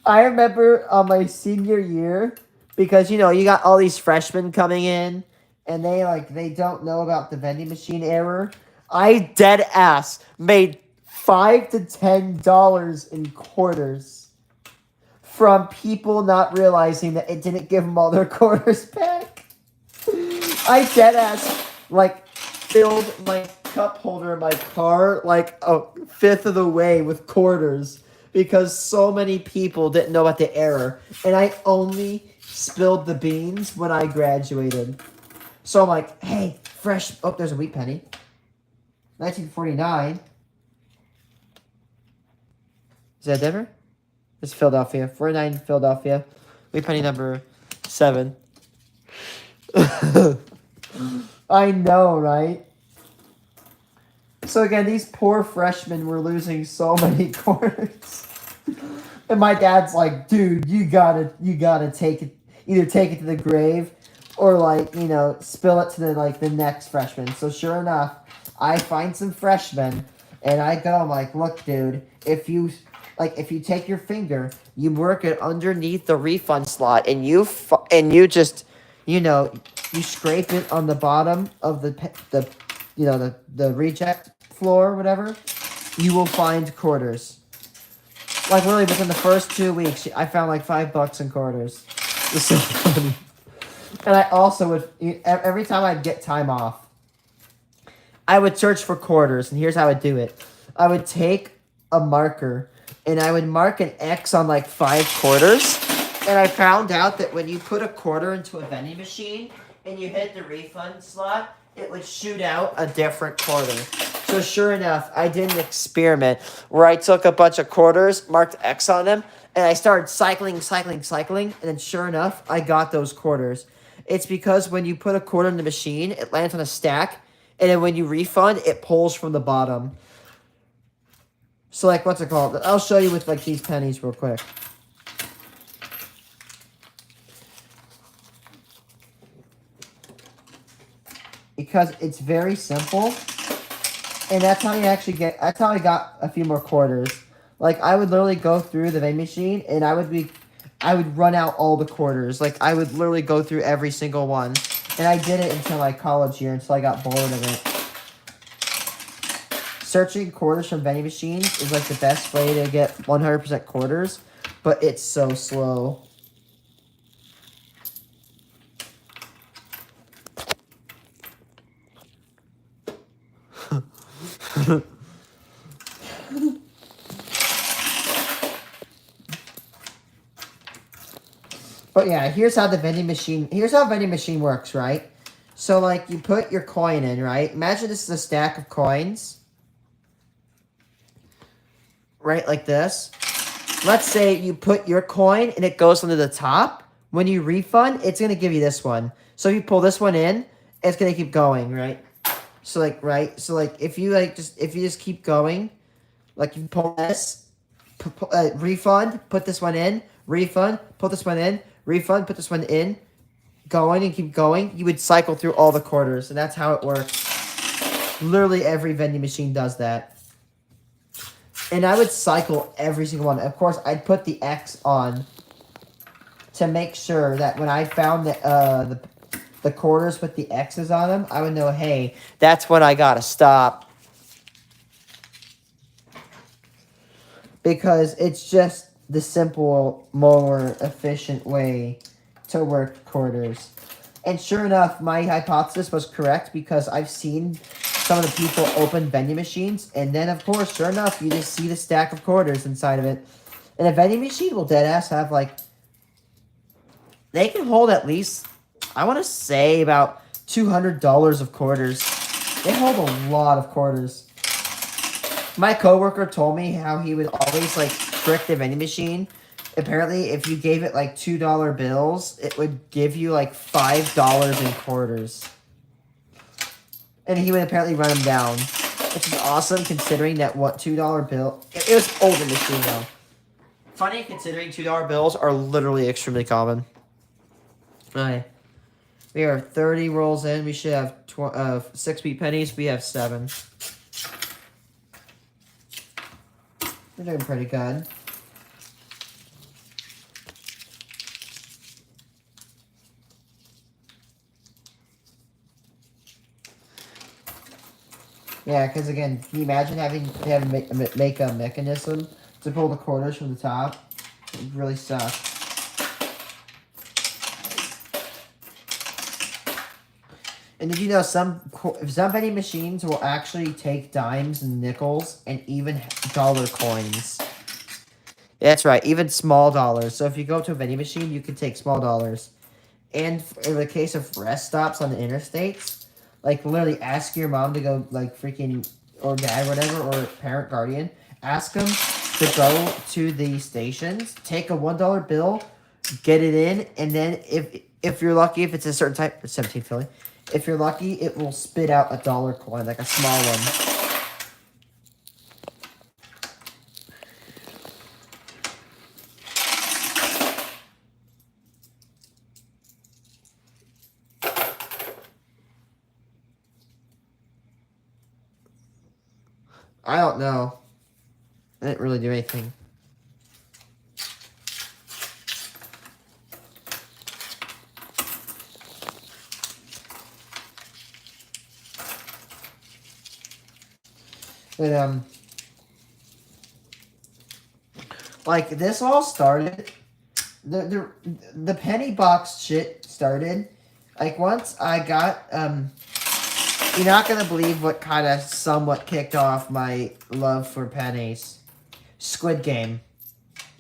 I remember on my senior year, because, you know, you got all these freshmen coming in, and they don't know about the vending machine error. I dead ass made $5 to $10 in quarters from people not realizing that it didn't give them all their quarters back. I dead ass, like, filled my cup holder in my car like a fifth of the way with quarters because so many people didn't know about the error, and I only spilled the beans when I graduated. So I'm like, hey, fresh. Oh, there's a wheat penny. 1949. Is that Denver? It's Philadelphia. 49 Philadelphia. Wheat penny number 7. I know, right? So again, these poor freshmen were losing so many quarters. And my dad's like, dude, you gotta take it, either take it to the grave or like, you know, spill it to the next freshman. So sure enough, I find some freshmen and I go, I'm like, look, dude, if you like if you take your finger, you work it underneath the refund slot, and you just, you know, you scrape it on the bottom of the reject floor or whatever, you will find quarters. Like literally within the first 2 weeks, I found like $5 in quarters. It's so funny. And I also would, every time I'd get time off, I would search for quarters, and here's how I would do it. I would take a marker, and I would mark an X on like 5 quarters, and I found out that when you put a quarter into a vending machine, and you hit the refund slot, it would shoot out a different quarter. So sure enough, I did an experiment where I took a bunch of quarters, marked X on them, and I started cycling, and then sure enough, I got those quarters. It's because when you put a quarter in the machine, it lands on a stack, and then when you refund, it pulls from the bottom. So like, what's it called? I'll show you with like these pennies real quick. Because it's very simple. And that's how that's how I got a few more quarters. Like I would literally go through the vending machine, and I would run out all the quarters. Like I would literally go through every single one. And I did it until my college year, until I got bored of it. Searching quarters from vending machines is like the best way to get 100% quarters, but it's so slow. But yeah, here's how vending machine works, right? So like you put your coin in, right? Imagine this is a stack of coins. Right, like this. Let's say you put your coin and it goes onto the top. When you refund, it's gonna give you this one. So if you pull this one in, it's gonna keep going, right? So like, right? So like, if you just keep going, like you pull this, refund, put this one in, refund, put this one in, refund, put this one in, going and keep going, you would cycle through all the quarters, and that's how it works. Literally every vending machine does that. And I would cycle every single one. Of course, I'd put the X on to make sure that when I found the quarters with the X's on them, I would know, hey, that's when I gotta stop. Because it's just the simple, more efficient way to work quarters. And sure enough, my hypothesis was correct, because I've seen some of the people open vending machines, and then, of course, sure enough, you just see the stack of quarters inside of it. And a vending machine will deadass have, like, they can hold at least, I want to say, about $200 of quarters. They hold a lot of quarters. My coworker told me how he would always, like, trick the vending machine. Apparently, if you gave it, like, $2 bills, it would give you, like, $5 in quarters. And he would apparently run them down. Which is awesome, considering that $2 bill... It was older machine, though. Funny, considering $2 bills are literally extremely common. Alright. We are 30 rolls in. We should have 6 wheat pennies. We have 7. We're doing pretty good. Yeah, because again, can you imagine having to make a mechanism to pull the quarters from the top? It would really suck. And did you know some vending machines will actually take dimes and nickels and even dollar coins? That's right, even small dollars. So if you go to a vending machine, you can take small dollars. And in the case of rest stops on the interstates, like literally ask your mom to go, like freaking, or dad, whatever, or parent, guardian, ask them to go to the stations, take a $1 bill, get it in, and then if you're lucky, if it's a certain type, 17 Philly, if you're lucky, it will spit out a dollar coin, like a small one. I don't know. I didn't really do anything. But like this all started. The penny box shit started. Like once I got you're not gonna believe what kind of somewhat kicked off my love for pennies. Squid Game.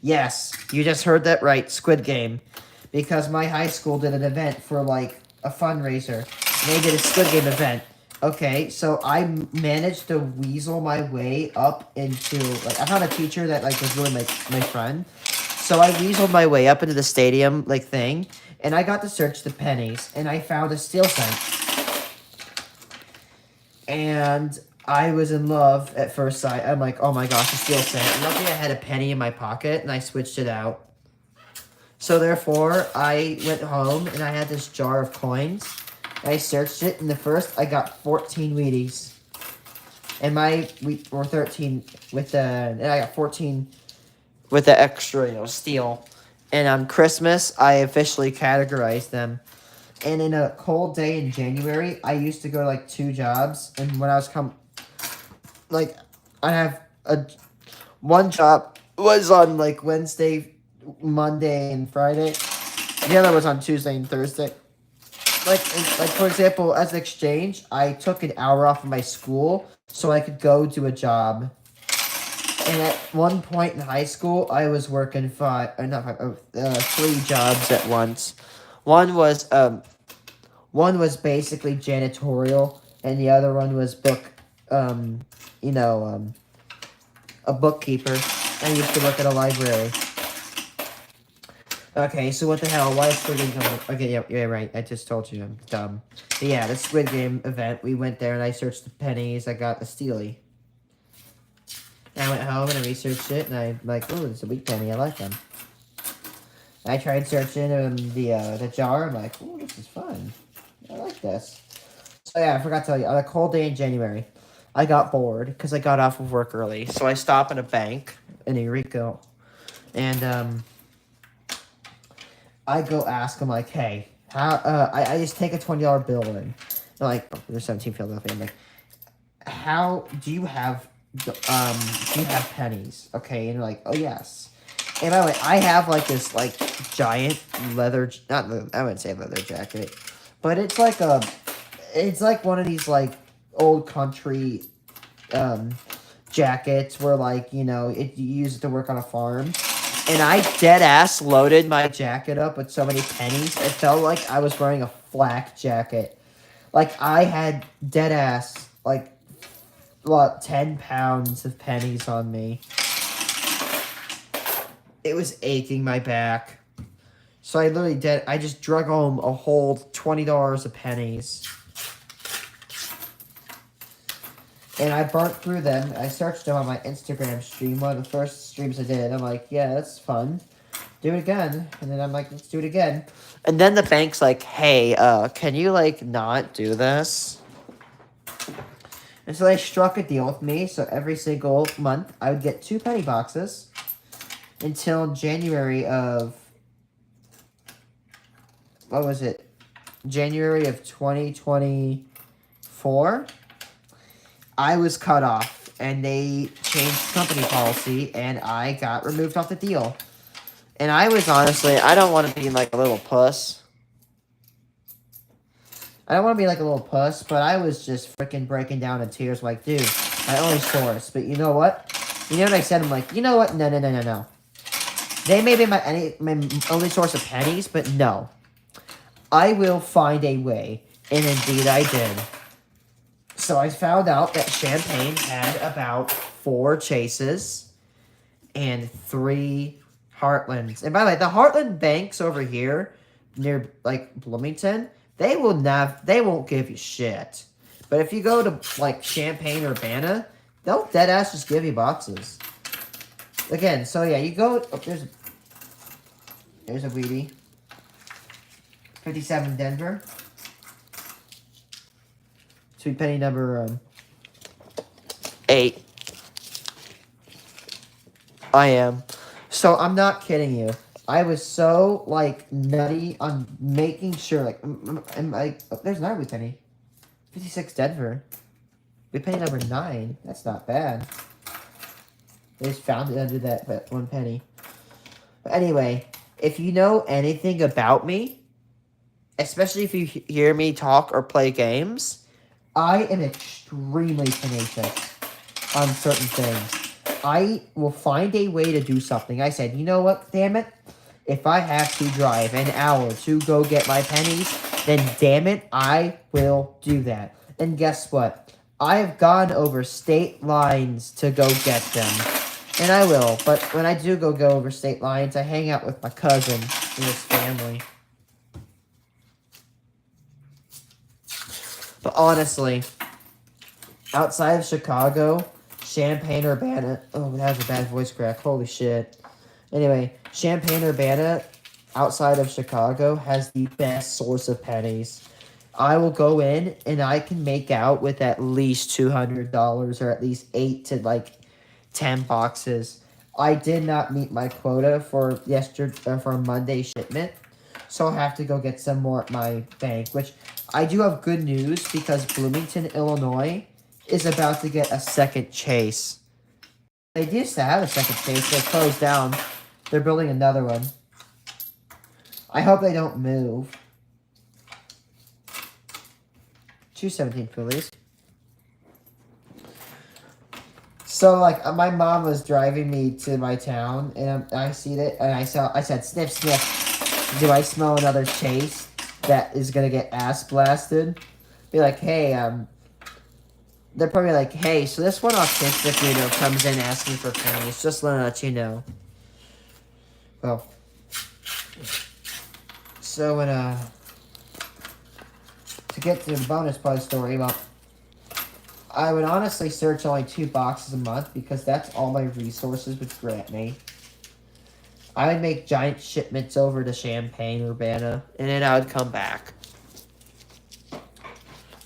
Yes, you just heard that right, Squid Game. Because my high school did an event for, like, a fundraiser. They did a Squid Game event. Okay, so I managed to weasel my way up into, like, I found a teacher that, like, was really my friend. So I weaseled my way up into the stadium, like, thing. And I got to search the pennies. And I found a steel cent. And I was in love at first sight. I'm like, oh my gosh, a steel cent. And luckily I had a penny in my pocket, and I switched it out. So therefore, I went home, and I had this jar of coins. I searched it, and the first, I got 14 Wheaties. And or 13 with the, and I got 14 with the extra, steel. And on Christmas, I officially categorized them. And in a cold day in January, I used to go to, like, 2 jobs. And when I was I have one job was on, like, Wednesday, Monday, and Friday. The other was on Tuesday and Thursday. Like for example, as an exchange, I took an hour off of my school so I could go do a job. And at one point in high school, I was working 3 jobs at once. One was basically janitorial, and the other one was a bookkeeper. I used to work at a library. Okay, so what the hell? Why is Squid Game coming? Okay, yeah, right. I just told you I'm dumb. But yeah, the Squid Game event. We went there and I searched the pennies. I got the Steely. I went home and I researched it, and I'm like, oh, it's a weak penny. I like them. I tried searching the jar. I'm like, oh, this is fun. I like this. So yeah, I forgot to tell you. On a cold day in January, I got bored because I got off of work early. So I stopped at a bank in Eureka, and I go ask him, like, hey, how, I just take a $20 bill in. They're like, oh, there's 17 Philadelphia. I'm like, how, do you have pennies? Okay, and they're like, oh, yes. And by the way, I have, like, this, like, giant leather, I wouldn't say leather jacket, but it's like one of these, like, old country, jackets where, like, you use it to work on a farm. And I dead-ass loaded my jacket up with so many pennies, it felt like I was wearing a flak jacket. Like, I had dead-ass, like, 10 pounds of pennies on me. It was aching my back. So I just drug home a whole $20 of pennies. And I burnt through them. I searched them on my Instagram stream. One of the first streams I did. I'm like, yeah, that's fun. Do it again. And then I'm like, let's do it again. And then the bank's like, hey, can you, like, not do this? And so they struck a deal with me. So every single month, I would get 2 penny boxes until January of... What was it? January of 2024? I was cut off, and they changed company policy, and I got removed off the deal. And I was honestly, I don't want to be like a little puss. I don't want to be like a little puss, but I was just freaking breaking down in tears like, dude, my only source. But you know what? You know what I said? I'm like, you know what? No. They may be my only source of pennies, but no. I will find a way. And indeed I did. So I found out that Champaign had about 4 Chases and 3 Heartlands. And by the way, the Heartland banks over here near, like, Bloomington, they won't give you shit. But if you go to, like, Champaign or Urbana, they'll deadass just give you boxes. Again, so yeah, you go, oh, there's a Wheatie. 57 Denver. Sweet penny number 8. I am. So I'm not kidding you. I was so, like, nutty on making sure, like, oh, there's another Wheat penny. 56 Denver. We penny number 9. That's not bad. They just found it under that 1 penny. But anyway, if you know anything about me, especially if you hear me talk or play games, I am extremely tenacious on certain things. I will find a way to do something. I said, you know what, damn it? If I have to drive an hour to go get my pennies, then damn it, I will do that. And guess what? I have gone over state lines to go get them. And I will, but when I do go over state lines, I hang out with my cousin and his family. But honestly, outside of Chicago, Champaign-Urbana... Oh, that was a bad voice crack. Holy shit. Anyway, Champaign-Urbana, outside of Chicago, has the best source of pennies. I will go in, and I can make out with at least $200, or at least 8 to, 10 boxes. I did not meet my quota for Monday shipment, so I'll have to go get some more at my bank, which I do have good news because Bloomington, Illinois is about to get a second Chase. They used to have a second Chase. They closed down. They're building another one. I hope they don't move. 217, please. So, my mom was driving me to my town, and I see it, and I said, sniff, sniff. Do I smell another Chase that is gonna get ass blasted? Be like, hey, they're probably like, hey, so this one autistic comes in asking for pennies. Just let you know. Well, so to get to the bonus part of the story, well, I would honestly search only 2 boxes a month because that's all my resources would grant me. I would make giant shipments over to Champaign-Urbana, and then I would come back.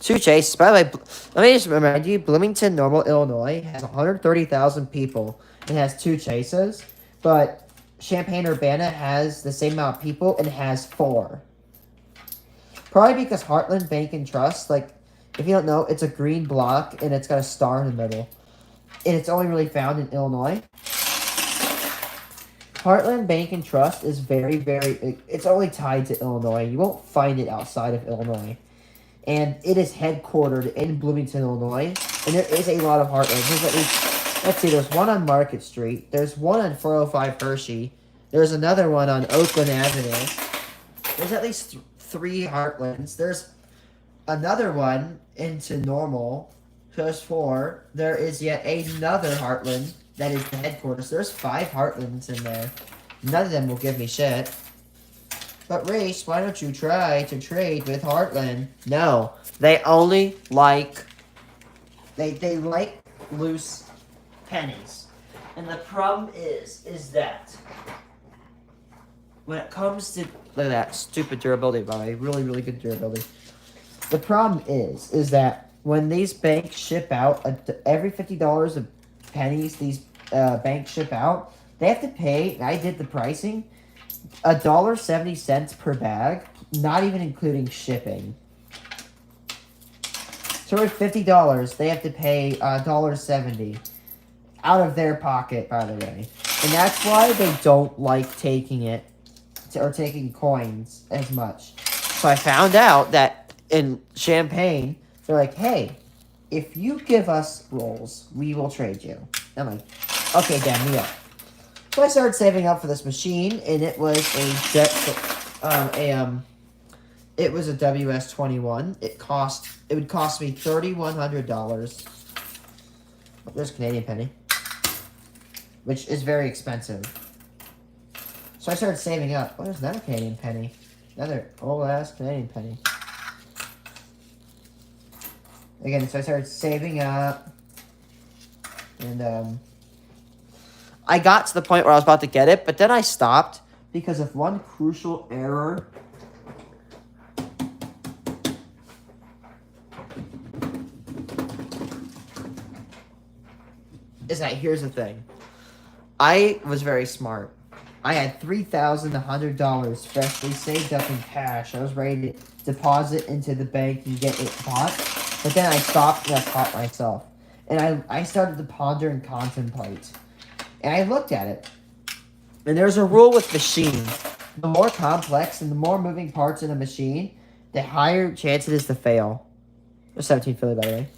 2 Chases. By the way, let me just remind you, Bloomington, Normal, Illinois has 130,000 people. It has 2 Chases, but Champaign-Urbana has the same amount of people and has 4. Probably because Heartland Bank and Trust, if you don't know, it's a green block, and it's got a star in the middle. And it's only really found in Illinois. Heartland Bank and Trust is very, very... It's only tied to Illinois. You won't find it outside of Illinois. And it is headquartered in Bloomington, Illinois. And there is a lot of Heartland. There's at least... Let's see, there's one on Market Street. There's one on 405 Hershey. There's another one on Oakland Avenue. There's at least 3 Heartlands. There's another one into Normal. There's 4. There is yet another Heartland that is the headquarters. There's 5 Heartlands in there. None of them will give me shit. But Race, why don't you try to trade with Heartland? No, they only like... They like loose pennies. And the problem is that when it comes to... Look at that stupid durability, by the way. Really, really good durability. The problem is that when these banks ship out, every $50 of pennies these banks ship out, they have to pay, I did the pricing, $1.70 per bag, not even including shipping. So for $50, they have to pay $1.70 out of their pocket, by the way. And that's why they don't like taking it, or taking coins as much. So I found out that in Champaign, they're like, hey, if you give us rolls, we will trade you. I'm like, okay, damn me up. So I started saving up for this machine, and it was it was a WS21. It would cost me $3,100. Oh, there's a Canadian penny, which is very expensive. So I started saving up. Oh, there's another Canadian penny. Another old-ass Canadian penny. Again, so I started saving up. And, I got to the point where I was about to get it, but then I stopped because of one crucial error. Is that, here's the thing. I was very smart. I had $3,100 freshly saved up in cash. I was ready to deposit into the bank and get it bought. But then I stopped and I caught myself. And I started to ponder and contemplate. And I looked at it. And there's a rule with machine. The more complex and the more moving parts in a machine, the higher chance it is to fail. There's 17 Philly, by the way.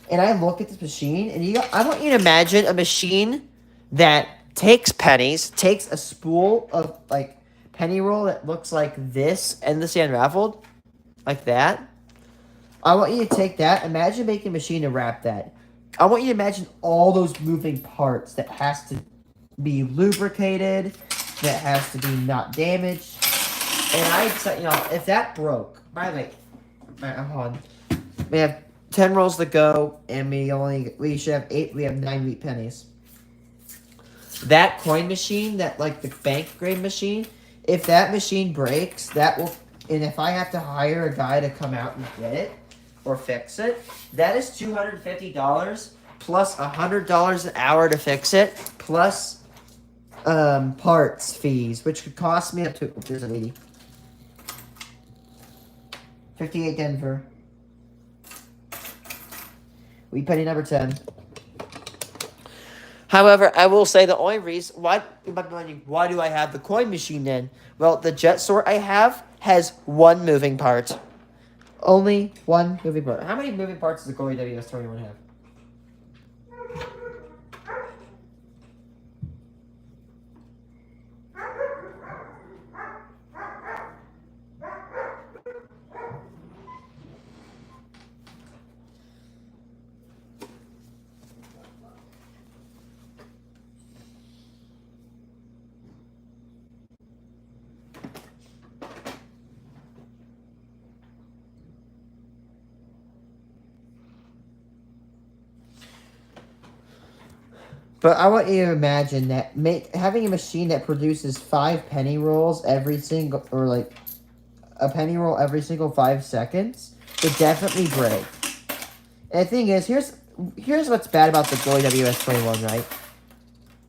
And I look at this machine, and I want you to imagine a machine that takes pennies, takes a spool of, like, penny roll that looks like this, endlessly unraveled, like that. I want you to take that. Imagine making a machine to wrap that. I want you to imagine all those moving parts that has to be lubricated, that has to be not damaged. And I said, if that broke, by the way, hold on. We have 10 rolls to go, and we should have 8. We have 9 wheat pennies. That coin machine, that like the bank grade machine, if that machine breaks, that will, and if I have to hire a guy to come out and get it or fix it, that is $250 plus $100 an hour to fix it, plus parts fees, which could cost me up to, there's a lady. 58 Denver. We penny number 10. However, I will say the only reason why do I have the coin machine then? Well, the jet sort I have has one moving part. Only one moving part. How many moving parts does the Goalie WS21 have? But I want you to imagine that having a machine that produces 5 penny rolls every single, or like a penny roll every single 5 seconds would definitely break. And the thing is, here's what's bad about the Goalie WS21, right?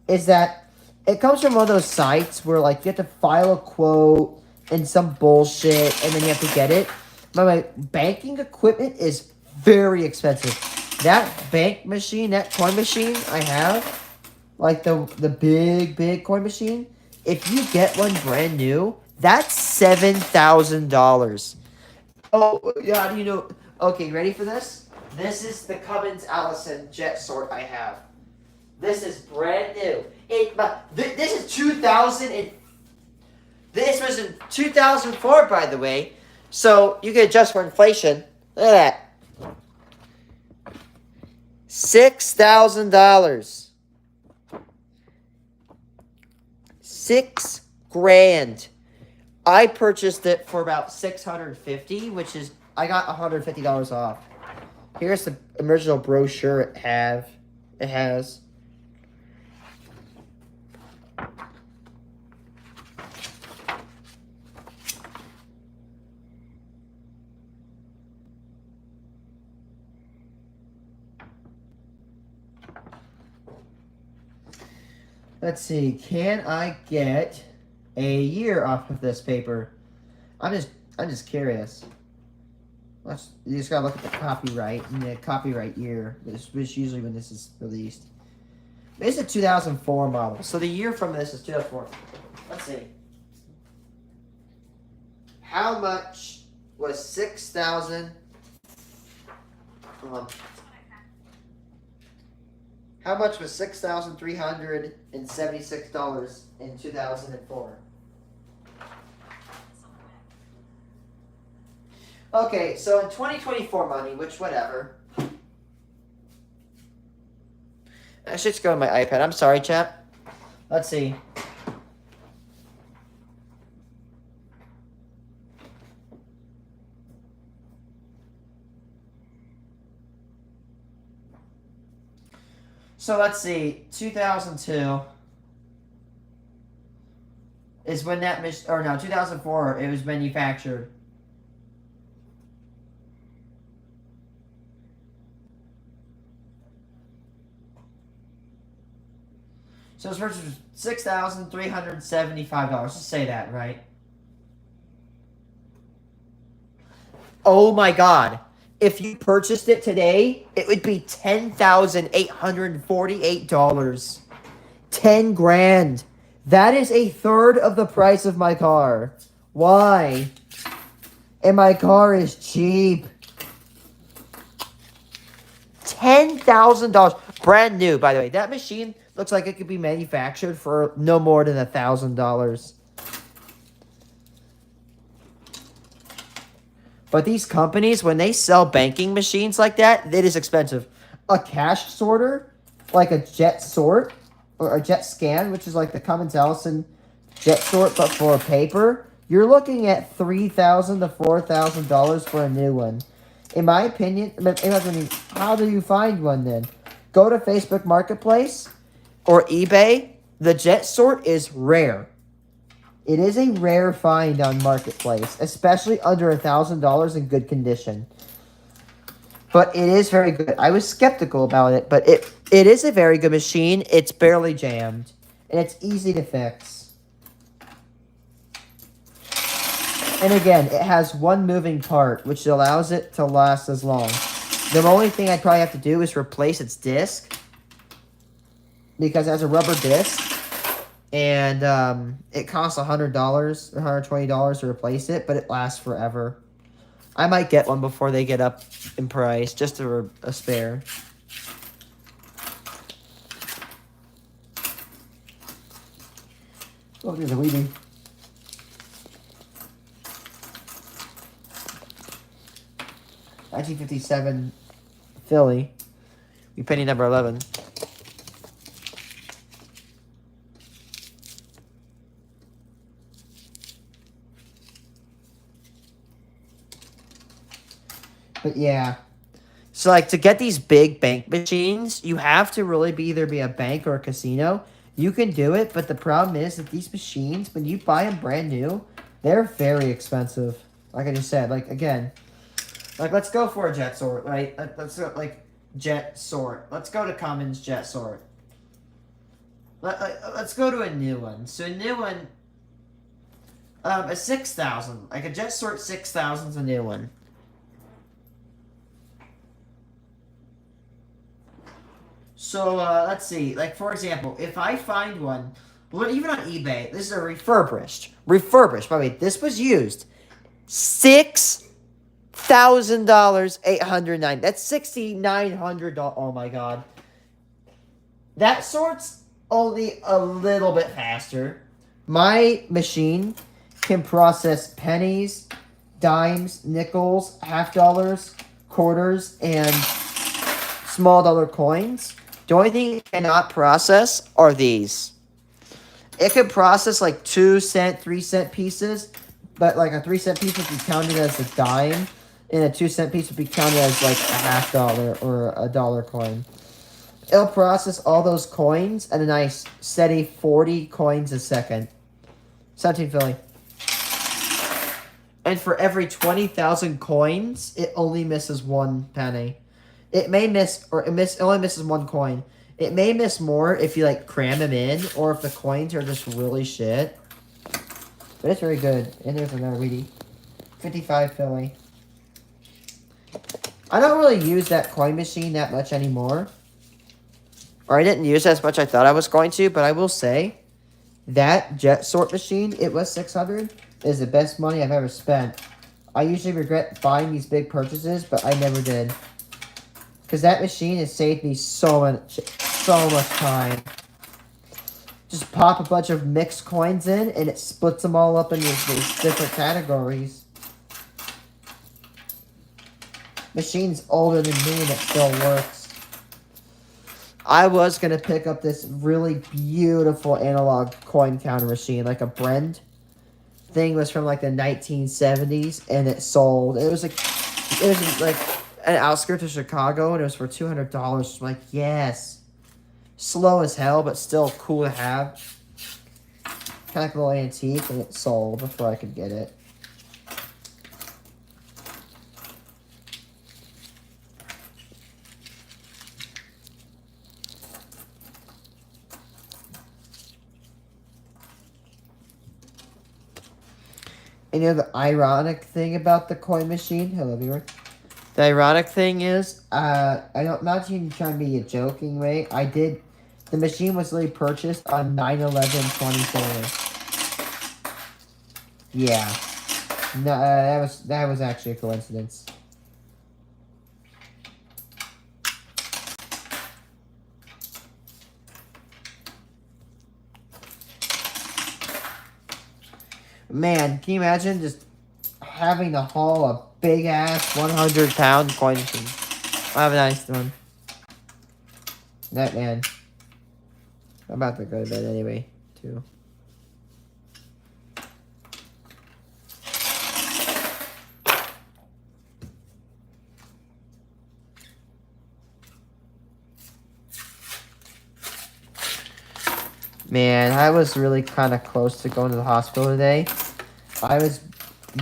Is that it comes from one of those sites where like you have to file a quote and some bullshit, and then you have to get it. My banking equipment is very expensive. That bank machine, that coin machine I have, like the big coin machine, if you get one brand new, that's $7,000. Oh, yeah, you know. Okay, ready for this? This is the Cummins Allison jet sort I have. This is brand new. This is 2000 and this was in 2004, by the way. So you can adjust for inflation. Look at that. $6,000. $6,000. I purchased it for about $650, which is I got $150 off. Here's the original brochure it has. Let's see. Can I get a year off of this paper? I'm just curious. You just gotta look at the copyright and the copyright year, which is usually when this is released. It's a 2004 model, so the year from this is 2004. Let's see. How much was 6,000? How much was $6,376 in 2004? Okay, so in 2024 money, which whatever. I should just go on my iPad. I'm sorry, chat. Let's see. So let's see. 2002 is when that 2004 it was manufactured. So it's worth $6,375. Let's say that, right? Oh my God. if you purchased it today, it would be $10,848. 10 grand. That is a third of the price of my car. Why? And my car is cheap. $10,000. Brand new, by the way. That machine looks like it could be manufactured for no more than $1,000. But these companies, when they sell banking machines like that, it is expensive. A cash sorter, like a Jet Sort, or a Jet Scan, which is like the Cummins Allison Jet Sort, but for paper, you're looking at $3,000 to $4,000 for a new one. In my opinion, how do you find one then? Go to Facebook Marketplace or eBay. The Jet Sort is rare. It is a rare find on Marketplace, especially under $1,000 in good condition. But it is very good. I was skeptical about it, but it is a very good machine. It's barely jammed, and it's easy to fix. And again, it has one moving part, which allows it to last as long. The only thing I'd probably have to do is replace its disc, because it has a rubber disc. And it costs $100 or $120 to replace it, but it lasts forever. I might get one before they get up in price, just a spare. Oh, there's a weenie. $1957 Philly. We penny number 11. But yeah. So, like, to get these big bank machines, you have to really either be a bank or a casino. You can do it, but the problem is that these machines, when you buy them brand new, they're very expensive. Like I just said, like, again, like, let's go for a Jet Sort, right? Let's go, like, Jet Sort. Let's go to Cummins Jet Sort. Let's go to a new one. So, a new one, a 6,000. Like, a Jet Sort 6,000 is a new one. So, let's see. Like, for example, if I find one, well, even on eBay, this is a refurbished. Refurbished. By the way, this was used. $6,000, $809. That's $6,900. Oh, my God. That sort's only a little bit faster. My machine can process pennies, dimes, nickels, half dollars, quarters, and small dollar coins. The only thing it cannot process are these. It can process like 2 cent, 3 cent pieces, but like a 3 cent piece would be counted as a dime, and a 2 cent piece would be counted as like a half dollar or a dollar coin. It'll process all those coins at a nice steady 40 coins a second. 17 Philly. And for every 20,000 coins, it only misses 1 penny. It may miss, or it only misses 1 coin. It may miss more if you, like, cram them in, or if the coins are just really shit. But it's very good. And there's another weedy. 55 Philly. I don't really use that coin machine that much anymore. Or I didn't use it as much as I thought I was going to, but I will say, that Jet Sort machine, it was $600, is the best money I've ever spent. I usually regret buying these big purchases, but I never did. Because that machine has saved me so much time. Just pop a bunch of mixed coins in, and it splits them all up into these different categories. Machine's older than me, and it still works. I was going to pick up this really beautiful analog coin counter machine, like a Brend. Thing was from like the 1970s, and it sold. It was like an outskirts of Chicago, and it was for $200. I'm like, yes. Slow as hell, but still cool to have. Kind of like a little antique, and it sold before I could get it. And you know the ironic thing about the coin machine? Hello, viewer. The ironic thing is, I don't, not even trying to be a joking way. The machine was literally purchased on 9/11/2020. Yeah. No, that was actually a coincidence. Man, can you imagine just having to haul a big ass 100-pound coin machine? Have a nice one. That man. I'm about to go to bed anyway, too. Man, I was really kind of close to going to the hospital today. I was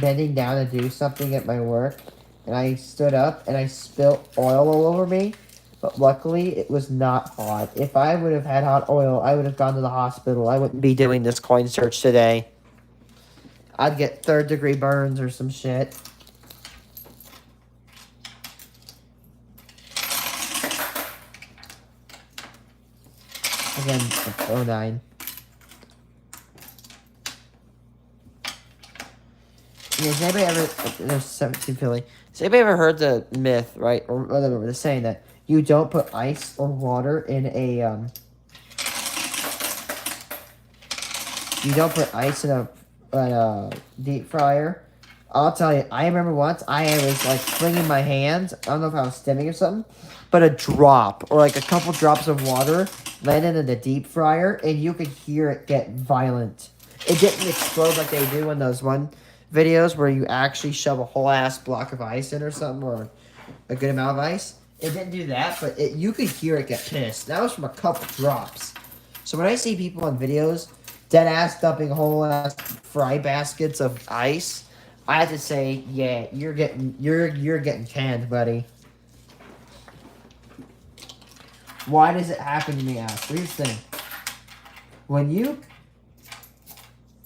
bending down to do something at my work, and I stood up and I spilled oil all over me. But luckily, it was not hot. If I would have had hot oil, I would have gone to the hospital. I wouldn't be doing this coin search today. I'd get third-degree burns or some shit. Again, 09. Has anybody ever... There's 17 Philly. Has anybody ever heard the myth, right? Or whatever, the saying that you don't put ice or water in a... You don't put ice in a deep fryer. I'll tell you, I remember once I was like flinging my hands. I don't know if I was stimming or something, but a drop or like a couple drops of water landed in the deep fryer, and you could hear it get violent. It didn't explode like they do in those one videos where you actually shove a whole ass block of ice in or something, or a good amount of ice. It didn't do that, but you could hear it get pissed. That was from a couple drops. So when I see people on videos dead ass dumping whole ass fry baskets of ice, I have to say, yeah, you're getting canned, buddy. Why does it happen to me? Ask. Here's the thing.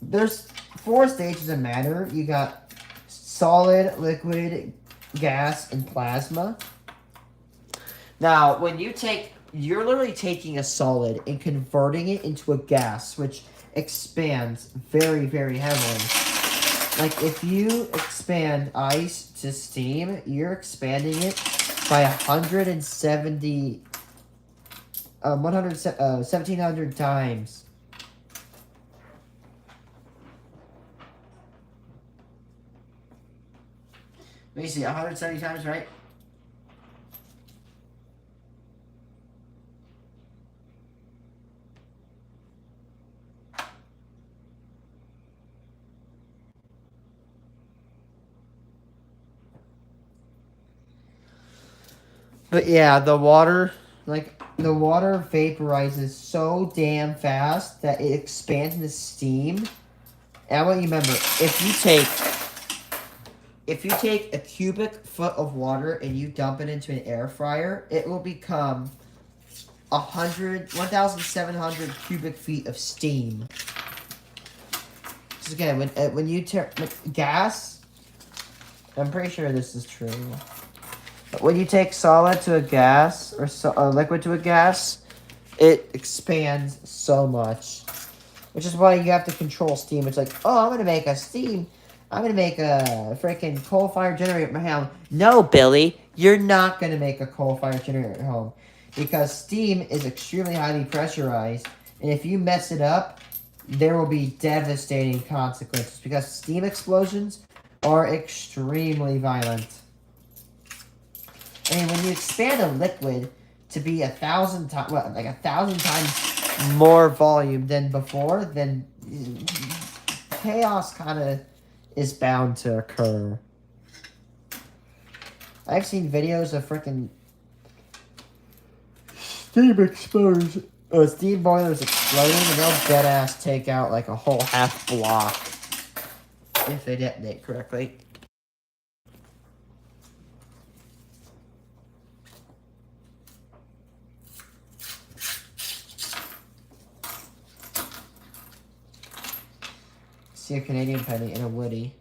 There's 4 stages of matter. You got solid, liquid, gas, and plasma. Now, you're literally taking a solid and converting it into a gas, which expands very, very heavily. Like, if you expand ice to steam, you're expanding it by 1,700 times. Let me see, 170 times, right? But yeah, the water vaporizes so damn fast that it expands into steam. And I want you to remember, if you take a cubic foot of water and you dump it into an air fryer, it will become 1,700 cubic feet of steam. So again, when you gas, I'm pretty sure this is true. When you take solid to a gas or liquid to a gas, it expands so much. Which is why you have to control steam. It's like, oh, I'm going to make a freaking coal-fired generator at my home. No, Billy, you're not going to make a coal-fired generator at home. Because steam is extremely highly pressurized. And if you mess it up, there will be devastating consequences. Because steam explosions are extremely violent. And when you expand a liquid to be 1,000 times, like 1,000 times more volume than before, then chaos kind of is bound to occur. I've seen videos of freaking steam boilers exploding, and they'll dead ass take out like a whole half block if they detonate correctly. See a Canadian penny and a Woody.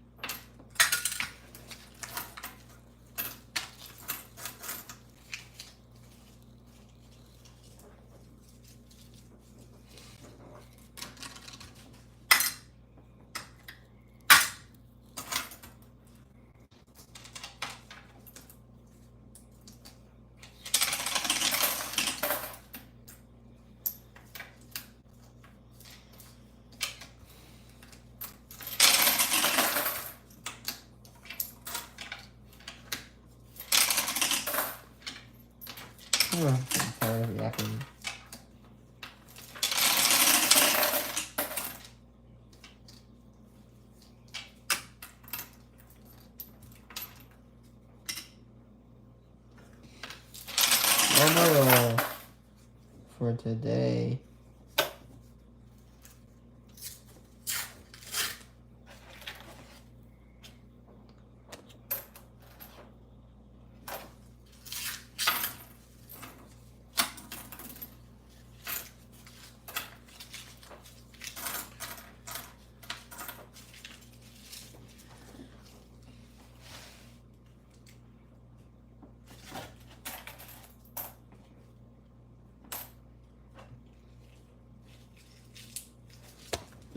I'm tired of yapping. Memorial for today.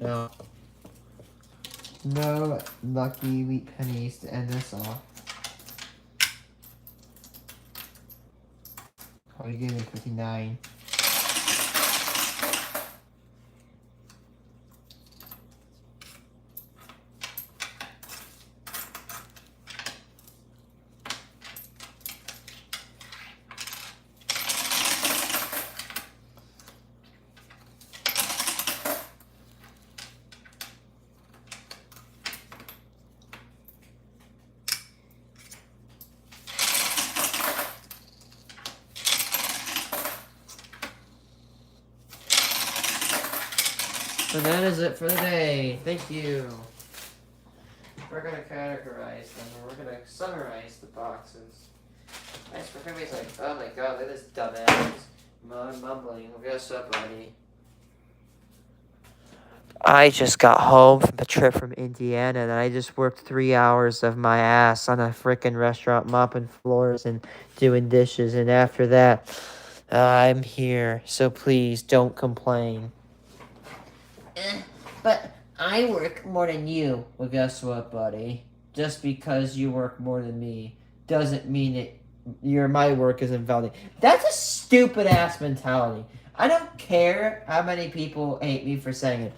No. No lucky wheat pennies to end this off. Oh, you gave me 59. So that is it for the day. Thank you. We're gonna categorize them, or we're gonna summarize the boxes. Nice for everybody's like, oh my god, look at this dumbass mumbling. Guess what, buddy? I just got home from a trip from Indiana, and I just worked 3 hours of my ass on a frickin' restaurant mopping floors and doing dishes, and after that, I'm here. So please don't complain. But I work more than you. Well, guess what, buddy? Just because you work more than me doesn't mean my work is invalid. That's a stupid ass mentality. I don't care how many people hate me for saying it.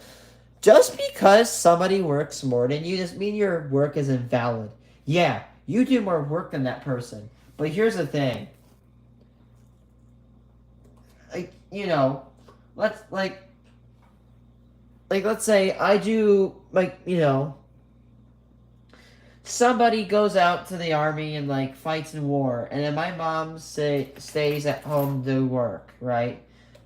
Just because somebody works more than you doesn't mean your work is invalid. Yeah, you do more work than that person. But here's the thing. Like, you know, let's say I do, somebody goes out to the army and fights in war, and then my mom stays at home to work, right?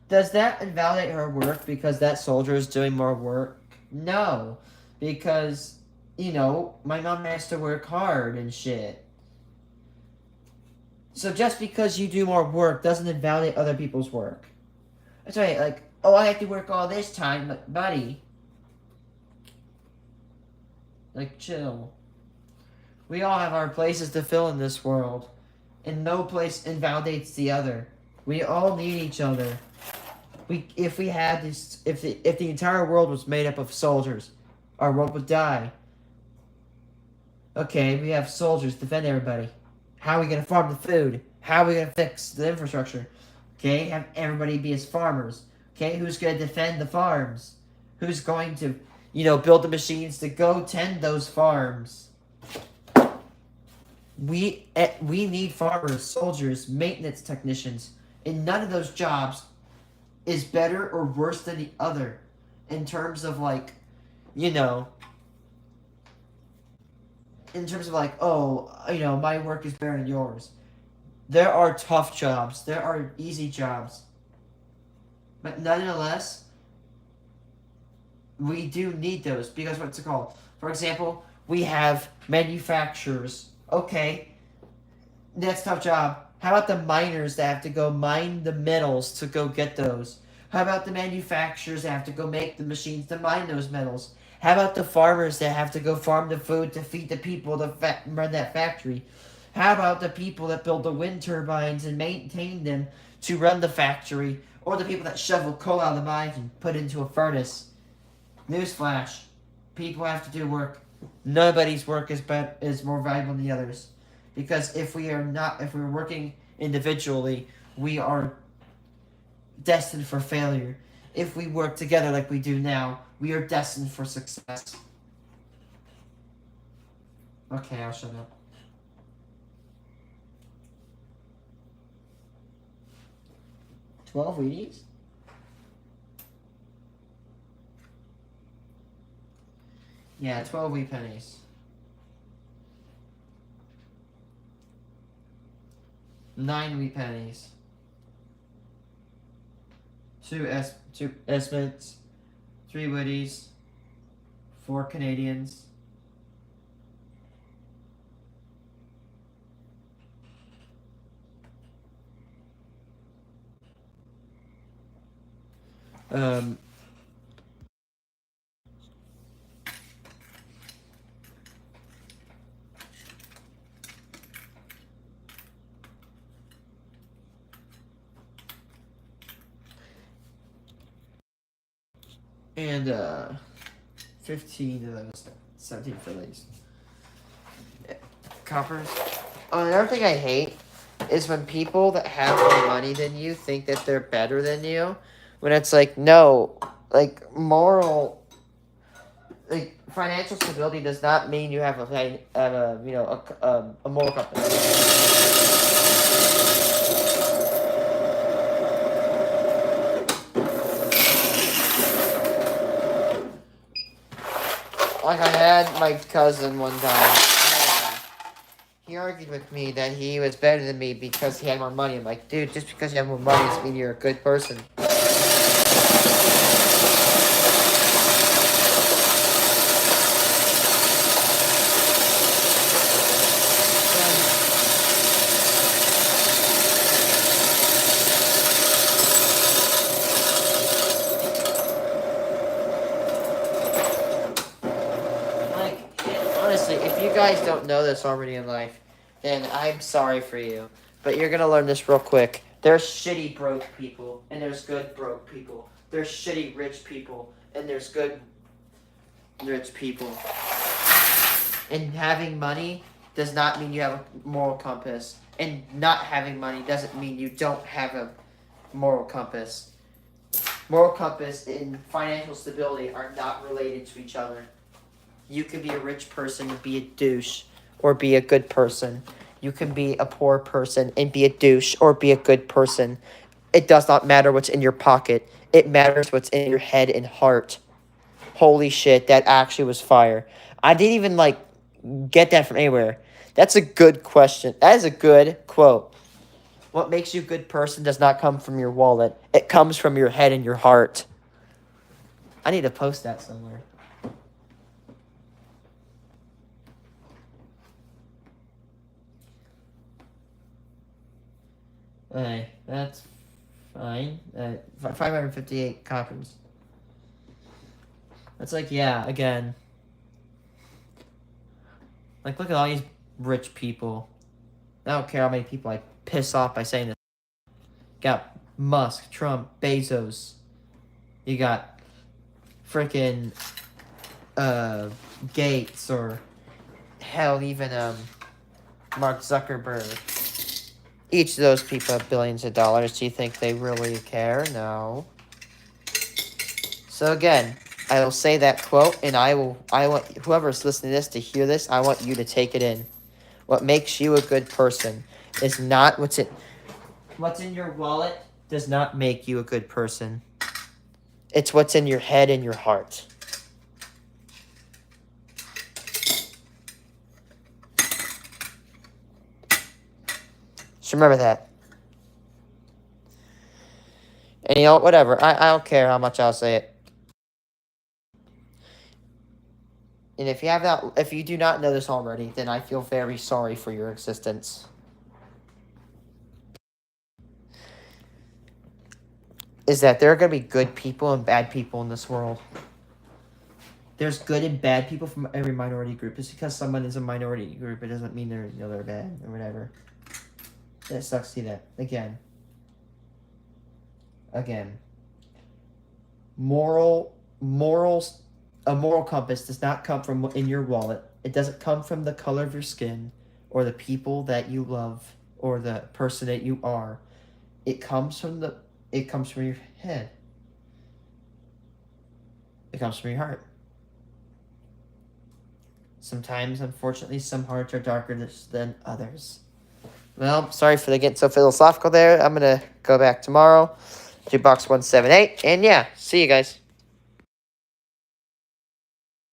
Does that invalidate her work because that soldier is doing more work? No, because my mom has to work hard and shit. So just because you do more work doesn't invalidate other people's work. That's right. Oh, I have to work all this time, but buddy, chill. We all have our places to fill in this world, and no place invalidates the other. We all need each other. If the entire world was made up of soldiers, our world would die. Okay, we have soldiers defend everybody. How are we gonna farm the food? How are we gonna fix the infrastructure? Okay, have everybody be as farmers. Okay, who's gonna defend the farms? Who's going to, build the machines to go tend those farms? We need farmers, soldiers, maintenance technicians, and none of those jobs is better or worse than the other in terms of my work is better than yours. There are tough jobs. There are easy jobs. But nonetheless, we do need those because what's it called? For example, we have manufacturers. Okay, that's a tough job. How about the miners that have to go mine the metals to go get those? How about the manufacturers that have to go make the machines to mine those metals? How about the farmers that have to go farm the food to feed the people to run that factory? How about the people that build the wind turbines and maintain them to run the factory? Or the people that shovel coal out of the mines and put it into a furnace? Newsflash. People have to do work. Nobody's work is more valuable than the others. Because if we're working individually, we are destined for failure. If we work together like we do now, we are destined for success. Okay, I'll shut up. 12 Wheaties? Yeah, 12 wee pennies. 9 wee pennies. 2 Esmonds. 3 Witties. 4 Canadians. Um, and 15 of those 17 Phillies. Coppers. Oh, another thing I hate is when people that have more money than you think that they're better than you, when it's like, no, like like financial stability does not mean you have a moral compass. Like I had my cousin one time. He argued with me that he was better than me because he had more money. I'm like, dude, just because you have more money doesn't mean you're a good person. Like, honestly, if you guys don't know this already in life, then I'm sorry for you. But you're gonna learn this real quick. There's shitty broke people, and there's good broke people. There's shitty rich people, and there's good rich people. And having money does not mean you have a moral compass. And not having money doesn't mean you don't have a moral compass. Moral compass and financial stability are not related to each other. You can be a rich person and be a douche, or be a good person. You can be a poor person and be a douche, or be a good person. It does not matter what's in your pocket. It matters what's in your head and heart. Holy shit, that actually was fire. I didn't even, get that from anywhere. That's a good question. That is a good quote. What makes you a good person does not come from your wallet. It comes from your head and your heart. I need to post that somewhere. Okay, that's fine. 558 coppers. That's like, yeah, again. Like, look at all these rich people. I don't care how many people I piss off by saying this. Got Musk, Trump, Bezos. You got freaking Gates, or hell, even Mark Zuckerberg. Each of those people have billions of dollars. Do you think they really care? No. So again, I will say that quote, and I want whoever's listening to this to hear this. I want you to take it in. What makes you a good person is not what's in your wallet does not make you a good person. It's what's in your head and your heart. So remember that. And whatever. I don't care how much I'll say it. And if you do not know this already, then I feel very sorry for your existence. Is that there are going to be good people and bad people in this world. There's good and bad people from every minority group. Just because someone is a minority group, it doesn't mean they're bad or whatever. It sucks to see that. Again. Morals. A moral compass does not come from in your wallet. It doesn't come from the color of your skin, or the people that you love, or the person that you are. It comes from your head. It comes from your heart. Sometimes, unfortunately, some hearts are darker than others. Well, sorry for getting so philosophical there. I'm going to go back tomorrow. Jukebox 178. And yeah, see you guys.